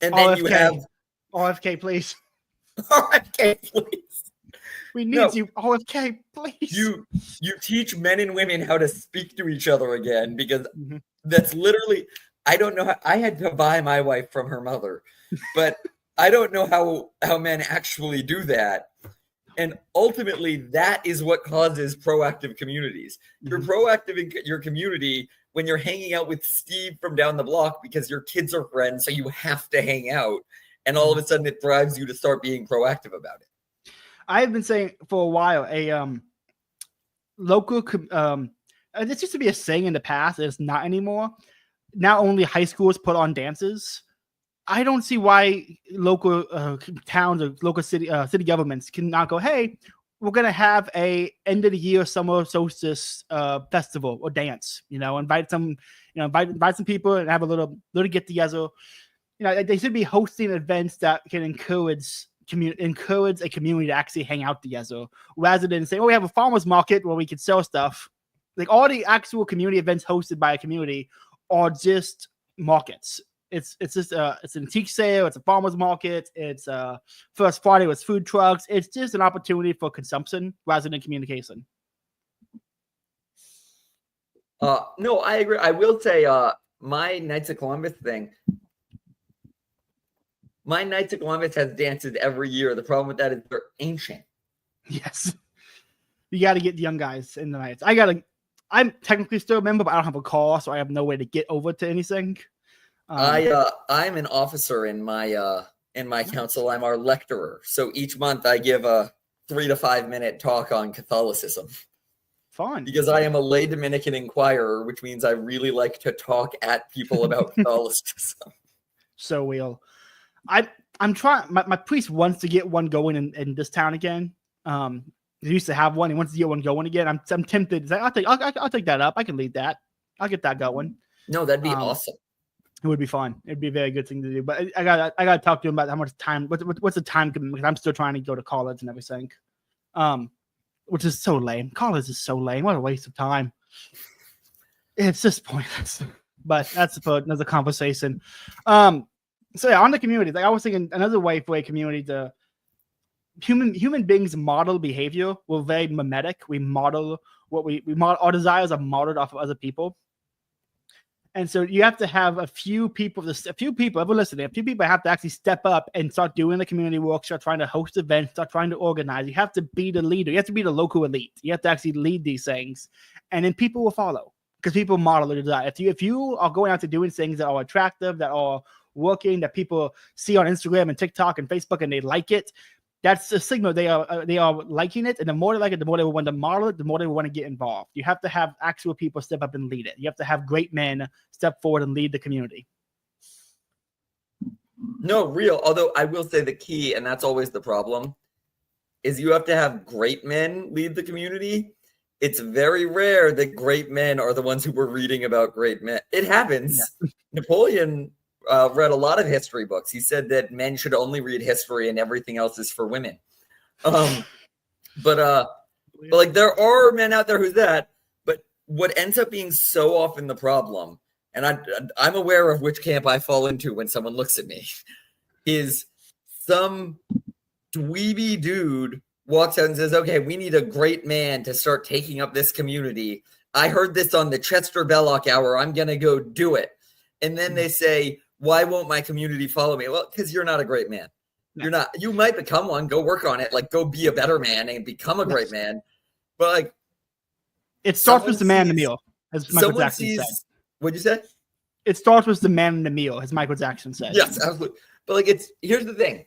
And then RFK. You have RFK, please. RFK, please. We need you, RFK, please. You teach men and women how to speak to each other again, because that's literally, I don't know how, I had to buy my wife from her mother, but I don't know how men actually do that. And ultimately, that is what causes proactive communities. You're proactive in your community when you're hanging out with Steve from down the block because your kids are friends, so you have to hang out. And all of a sudden, it drives you to start being proactive about it. I've been saying for a while, local, this used to be a saying in the past, it's not anymore. Now only high schools put on dances. I don't see why local towns or local city governments cannot go, hey, we're going to have a end of the year summer solstice festival or dance, invite some people and have a little get together. They should be hosting events that can encourage a community to actually hang out together, rather than saying, oh, we have a farmer's market where we can sell stuff. Like, all the actual community events hosted by a community are just markets. It's just it's an antique sale, it's a farmer's market, it's First Friday with food trucks. It's just an opportunity for consumption rather than communication. No, I agree. I will say my Knights of Columbus thing. My Knights of Columbus has dances every year. The problem with that is they're ancient. Yes. You got to get the young guys in the Knights. I'm technically still a member, but I don't have a car, so I have no way to get over to anything. I'm an officer in my council. I'm our lecturer. So each month I give a 3 to 5 minute talk on Catholicism. Fun. Because I am a lay Dominican inquirer, which means I really like to talk at people about Catholicism. So we'll. I'm trying. My priest wants to get one going in this town again. He used to have one. He wants to get one going again. I'm tempted to say, I'll take that up. I can lead that. I'll get that going. No, that'd be awesome. It would be fun. It'd be a very good thing to do. But I gotta talk to him about how much time. What's the time commitment? Because I'm still trying to go to college and everything. Which is so lame. College is so lame. What a waste of time. It's just pointless. But that's another conversation. So yeah, on the community, like I was thinking, another way for a community to human beings model behavior. We're very mimetic. We model what we model. Our desires are modeled off of other people. And so you have to have a few people, everyone listening, a few people have to actually step up and start doing the community work, start trying to host events, start trying to organize. You have to be the leader. You have to be the local elite. You have to actually lead these things. And then people will follow because people model their desire. If you are going out to doing things that are attractive, that are working, that people see on Instagram and TikTok and Facebook and they like it, that's a signal they are liking it, and the more they like it, the more they want to model it, the more they want to get involved. You have to have actual people step up and lead it. You have to have great men step forward and lead the community. No, real. Although I will say the key, and that's always the problem, is you have to have great men lead the community. It's very rare that great men are the ones who were reading about great men. It happens. Yeah. Napoleon read a lot of history books. He said that men should only read history and everything else is for women. But like there are men out there who's that. But what ends up being so often the problem, and I'm aware of which camp I fall into when someone looks at me, is some dweeby dude walks out and says, okay, we need a great man to start taking up this community. I heard this on the ChesterBelloc hour. I'm going to go do it. And then they say, why won't my community follow me? Well, because you're not a great man. No. You're not. You might become one. Go work on it. Like, go be a better man and become a great man. But like, it starts with the man in the meal, as Michael Jackson said. What'd you say? It starts with the man in the meal, as Michael Jackson said. Yes, absolutely. But like, here's the thing.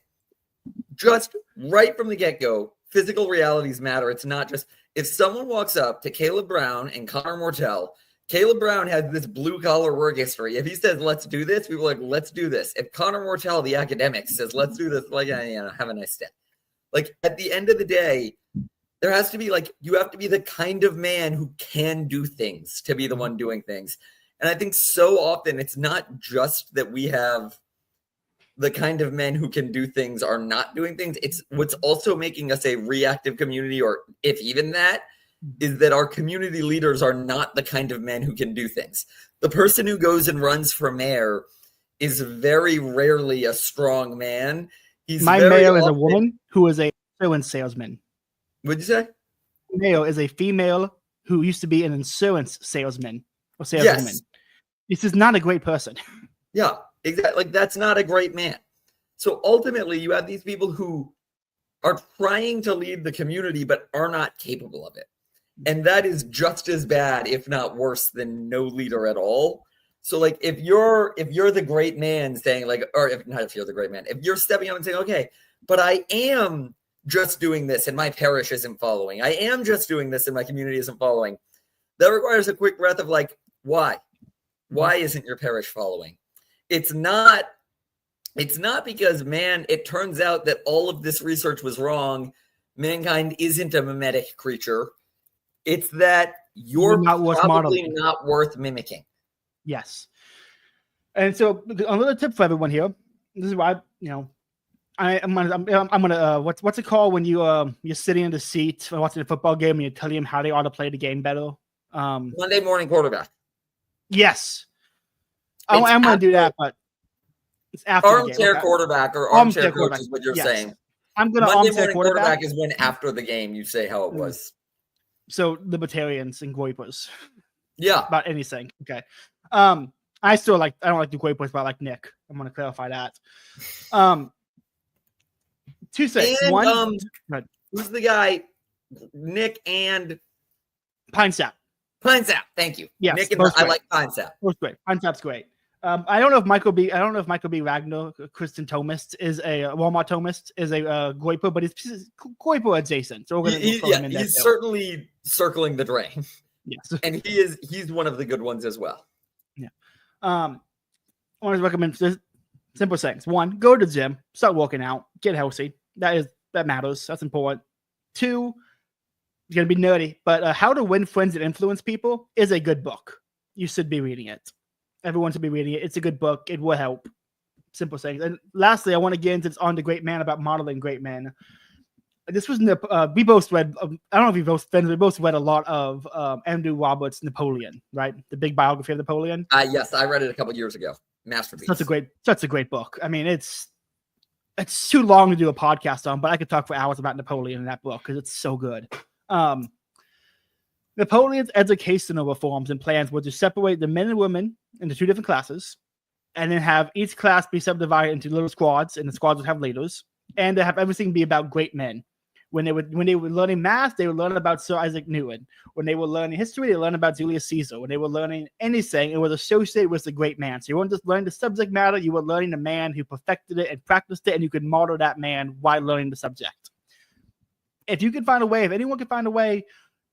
Just right from the get-go, physical realities matter. It's not just if someone walks up to Caleb Brown and Connor Mortel. Caleb Brown has this blue-collar work history. If he says, let's do this, people are like, let's do this. If Connor Mortel, the academic, says, let's do this, like, yeah, have a nice day. Like, at the end of the day, there has to be, like, you have to be the kind of man who can do things to be the one doing things. And I think so often it's not just that we have the kind of men who can do things are not doing things. It's what's also making us a reactive community, or if even that, is that our community leaders are not the kind of men who can do things. The person who goes and runs for mayor is very rarely a strong man. My mayor is a woman who is a insurance salesman. What'd you say? Mayor is a female who used to be an insurance salesman or saleswoman. Yes. This is not a great person. Yeah, exactly. Like, that's not a great man. So ultimately, you have these people who are trying to lead the community but are not capable of it. And that is just as bad, if not worse, than no leader at all. So, like, if you're the great man saying, like, or if you're the great man, if you're stepping up and saying, okay, but I am just doing this and my parish isn't following. I am just doing this and my community isn't following. That requires a quick breath of like, why? Why isn't your parish following? It's not because, man, it turns out that all of this research was wrong. Mankind isn't a mimetic creature. It's that you're probably not worth mimicking. Yes. And so another tip for everyone here. This is why, I'm gonna what's it called when you're sitting in the seat watching a football game and you tell them how they ought to play the game better? Monday morning quarterback. Yes. I'm gonna do that, but it's after armchair quarterback or armchair coach is what you're saying. I'm gonna Monday morning quarterback is when after the game you say how it was. So libertarians and goipers. Yeah. About anything. Okay. I don't like the goipers, but I like Nick. I'm gonna clarify that. Two things. One, who's the guy? Nick and Pine Sap. Thank you. Yes, Nick and I like Pine Sap. Both great. Pine Sap's great. I don't know if Michael B. Wagner, Kristen Thomist, is a Walmart Thomist, is a goiper, but he's goiper adjacent. So we're gonna he's certainly circling the drain. Yes, and he's one of the good ones as well. Yeah. I want to recommend simple things. One, go to the gym, start working out, get healthy. That matters. That's important. Two, it's gonna be nerdy, but How to Win Friends and Influence People is a good book. You should be reading it. Everyone should be reading it. It's a good book. It will help. Simple things. And lastly, I want to get into On the Great Man about modeling great men. This was we both read. I don't know if we both read a lot of Andrew Roberts' Napoleon, right? The big biography of Napoleon. Yes, I read it a couple years ago. Masterpiece. Such a great book. I mean, it's it's too long to do a podcast on, but I could talk for hours about Napoleon in that book because it's so good. Napoleon's educational reforms and plans were to separate the men and women into 2 different classes, and then have each class be subdivided into little squads, and the squads would have leaders, and to have everything be about great men. When they were learning math, they would learn about Sir Isaac Newton. When they were learning history, they learned about Julius Caesar. When they were learning anything, it was associated with the great man. So you weren't just learning the subject matter, you were learning the man who perfected it and practiced it, and you could model that man while learning the subject. If you can find a way, if anyone can find a way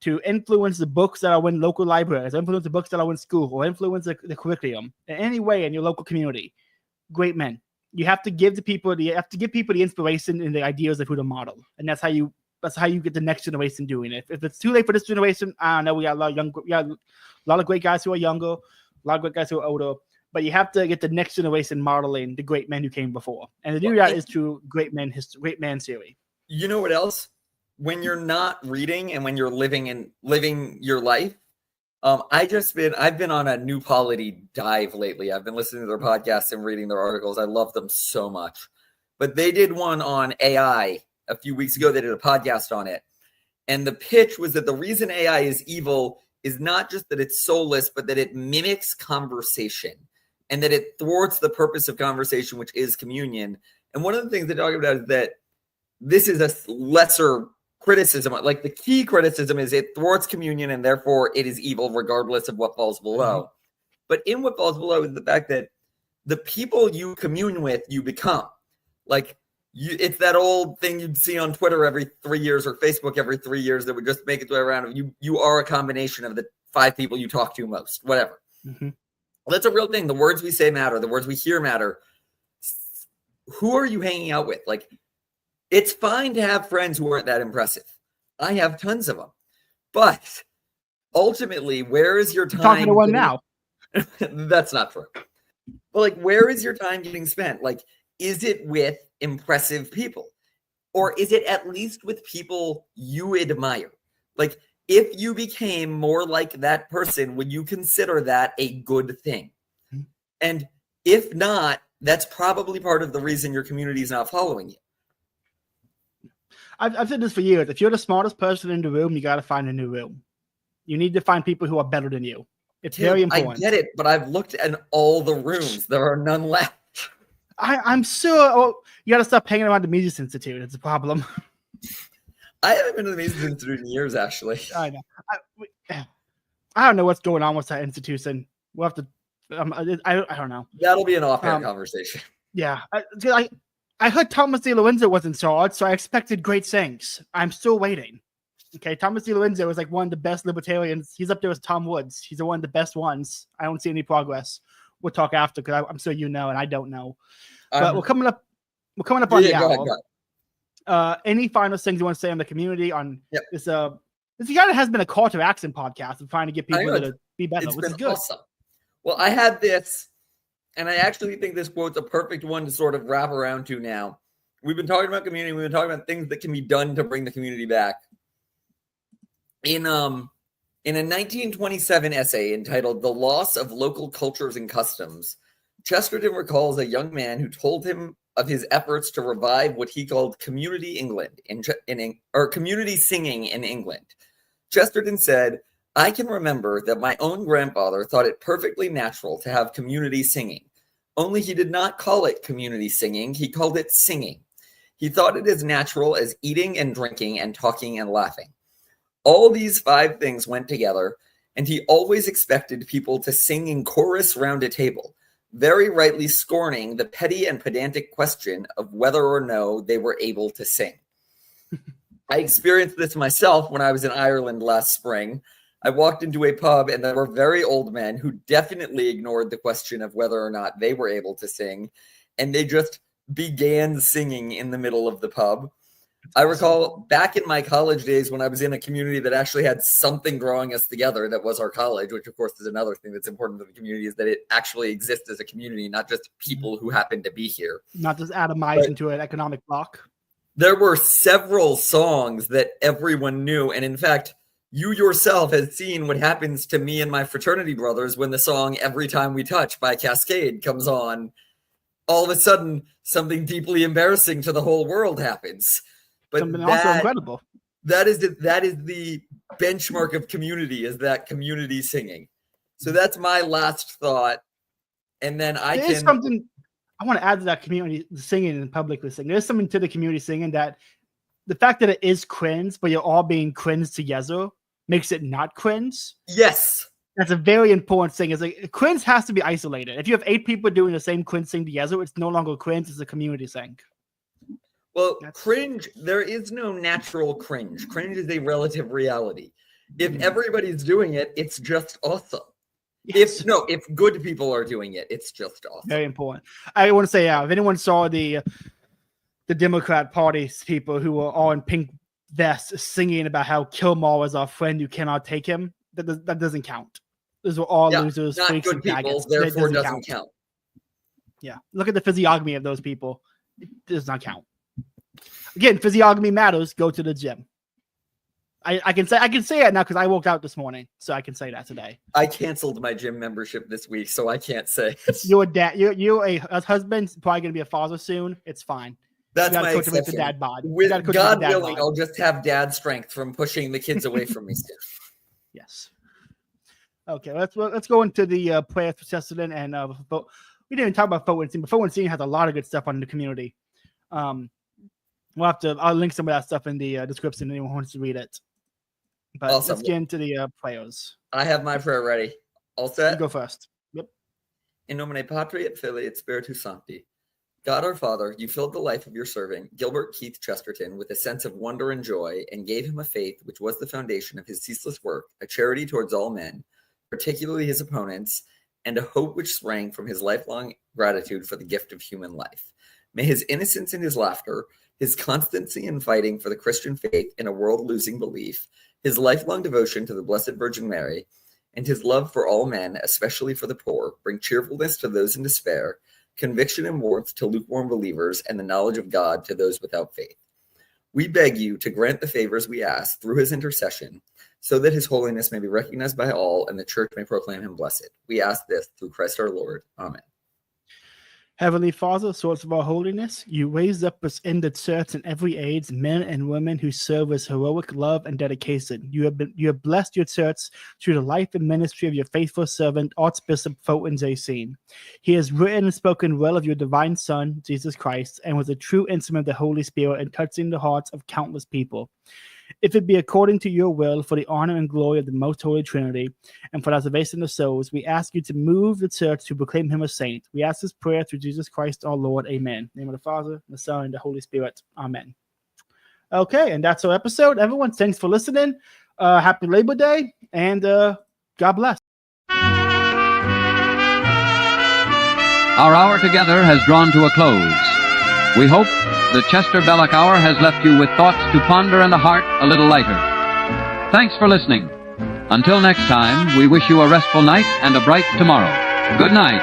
to influence the books that are in local libraries, influence the books that are in school, or influence the curriculum in any way in your local community, great men. You have to give people the inspiration and the ideas of who to model, and that's how you get the next generation doing it. If it's too late for this generation, I don't know. We got a lot of great guys who are younger, a lot of great guys who are older, but you have to get the next generation modeling the great men who came before, and to do that is through great man theory. You know what else? When you're not reading and when you're living your life, I've been on a new polity dive lately. I've been listening to their podcasts and reading their articles. I love them so much. But they did one on AI a few weeks ago. They did a podcast on it. And the pitch was that the reason AI is evil is not just that it's soulless, but that it mimics conversation and that it thwarts the purpose of conversation, which is communion. And one of the things they talk about is that this is a lesser criticism. Like the key criticism is it thwarts communion and therefore it is evil regardless of what falls below. Mm-hmm. But in what falls below is the fact that the people you commune with, you become. Like it's that old thing you'd see on Twitter every 3 years or Facebook every 3 years that would just make its way around. You are a combination of the 5 people you talk to most, whatever. Mm-hmm. Well, that's a real thing. The words we say matter. The words we hear matter. Who are you hanging out with? Like, it's fine to have friends who aren't that impressive. I have tons of them. But ultimately, where is your time? You're talking to one now. That's not true. But like, where is your time getting spent? Like, is it with impressive people? Or is it at least with people you admire? Like, if you became more like that person, would you consider that a good thing? Mm-hmm. And if not, that's probably part of the reason your community is not following you. I've said this for years. If you're the smartest person in the room, you got to find a new room. You need to find people who are better than you. It's very important. I get it, but I've looked at all the rooms. There are none left. I'm sure. Oh, you got to stop hanging around the Mises Institute. It's a problem. I haven't been to the Mises Institute in years, actually. I know. I don't know what's going on with that institution. We'll have to. I don't know. That'll be an off-air conversation. Yeah, I heard Thomas De Lorenzo was in charge, so I expected great things. I'm still waiting. Okay, Thomas De Lorenzo is like one of the best libertarians. He's up there with Tom Woods. He's one of the best ones. I don't see any progress. We'll talk after because I'm sure you know and I don't know. But we're coming up. We're coming up on the hour. Go ahead. Any final things you want to say on the community on this? This guy that has been a call to action podcast of trying to get people to be better, which is good. Awesome. Well, I had this. And I actually think this quote's a perfect one to sort of wrap around to now. We've been talking about community. We've been talking about things that can be done to bring the community back. In a 1927 essay entitled The Loss of Local Cultures and Customs, Chesterton recalls a young man who told him of his efforts to revive what he called community England or community singing in England. Chesterton said, "I can remember that my own grandfather thought it perfectly natural to have community singing. Only he did not call it community singing, he called it singing. He thought it as natural as eating and drinking and talking and laughing. All these 5 things went together, and he always expected people to sing in chorus round a table, very rightly scorning the petty and pedantic question of whether or no they were able to sing." I experienced this myself when I was in Ireland last spring. I walked into a pub and there were very old men who definitely ignored the question of whether or not they were able to sing. And they just began singing in the middle of the pub. I recall back in my college days when I was in a community that actually had something drawing us together that was our college, which of course is another thing that's important to the community, is that it actually exists as a community, not just people who happen to be here. Not just atomized into an economic block. There were several songs that everyone knew. And in fact, you yourself have seen what happens to me and my fraternity brothers when the song Every Time We Touch by Cascade comes on. all of a sudden something deeply embarrassing to the whole world happens. But Something also incredible. That is the benchmark of community, is that community singing. So that's my last thought. And then There's something I want to add to that community singing and publicly singing. There's something to the community singing that the fact that it is cringe, but you're all being cringe together makes it not cringe. Yes. That's a very important thing. It's like cringe has to be isolated. If you have 8 people doing the same cringe thing together, it's no longer cringe, it's a community thing. Well, cringe, there is no natural cringe. Cringe is a relative reality. If everybody's doing it, it's just awesome. Yes. If good people are doing it, it's just awesome. Very important. I want to say, if anyone saw the Democrat Party's people who were all in pink vests singing about how Kilmore is our friend, you cannot take him, that doesn't count. Those were all losers, not freaks, good and people, faggots. therefore doesn't count. Yeah, look at the physiognomy of those people. It does not count. Again, physiognomy matters. Go to the gym. I can say it now because I worked out this morning, so I can say that today. I canceled my gym membership this week, so I can't say it. You're a dad. You're a husband. Probably gonna be a father soon. It's fine. That's you my coach him with the exception. dad bod. With God willing, bod. I'll just have dad strength from pushing the kids away from me soon. Yes. Okay, let's go into the prayers for Chesterton and we didn't even talk about Forward Scene, but Forward Scene has a lot of good stuff on the community. I'll link some of that stuff in the description if anyone wants to read it. But Awesome. Let's get into the prayers. I have my prayer ready. All set? You go first. Yep. In nomine Patri et Filii et Spiritus Sancti. God our Father, you filled the life of your servant, Gilbert Keith Chesterton, with a sense of wonder and joy, and gave him a faith which was the foundation of his ceaseless work, a charity towards all men, particularly his opponents, and a hope which sprang from his lifelong gratitude for the gift of human life. May his innocence in his laughter, his constancy in fighting for the Christian faith in a world losing belief, his lifelong devotion to the Blessed Virgin Mary, and his love for all men, especially for the poor, bring cheerfulness to those in despair, conviction and warmth to lukewarm believers, and the knowledge of God to those without faith. We beg you to grant the favors we ask through his intercession, so that his holiness may be recognized by all and the church may proclaim him blessed. We ask this through Christ our Lord. Amen. Heavenly Father, source of our holiness, you raised up us in the church in every age, men and women who serve with heroic love and dedication. You have blessed your church through the life and ministry of your faithful servant, Archbishop Fulton J. Scene. He has written and spoken well of your divine Son, Jesus Christ, and was a true instrument of the Holy Spirit in touching the hearts of countless people. If it be according to your will, for the honor and glory of the most holy Trinity, and for the salvation of souls, we ask you to move the church to proclaim him a saint. We ask this prayer through Jesus Christ our Lord. Amen. In the name of the Father, the Son, and the Holy Spirit. Amen. Okay, and that's our episode. Everyone, thanks for listening. Happy Labor Day, and God bless. Our hour together has drawn to a close. We hope the ChesterBelloc Hour has left you with thoughts to ponder and a heart a little lighter. Thanks for listening. Until next time, we wish you a restful night and a bright tomorrow. Good night.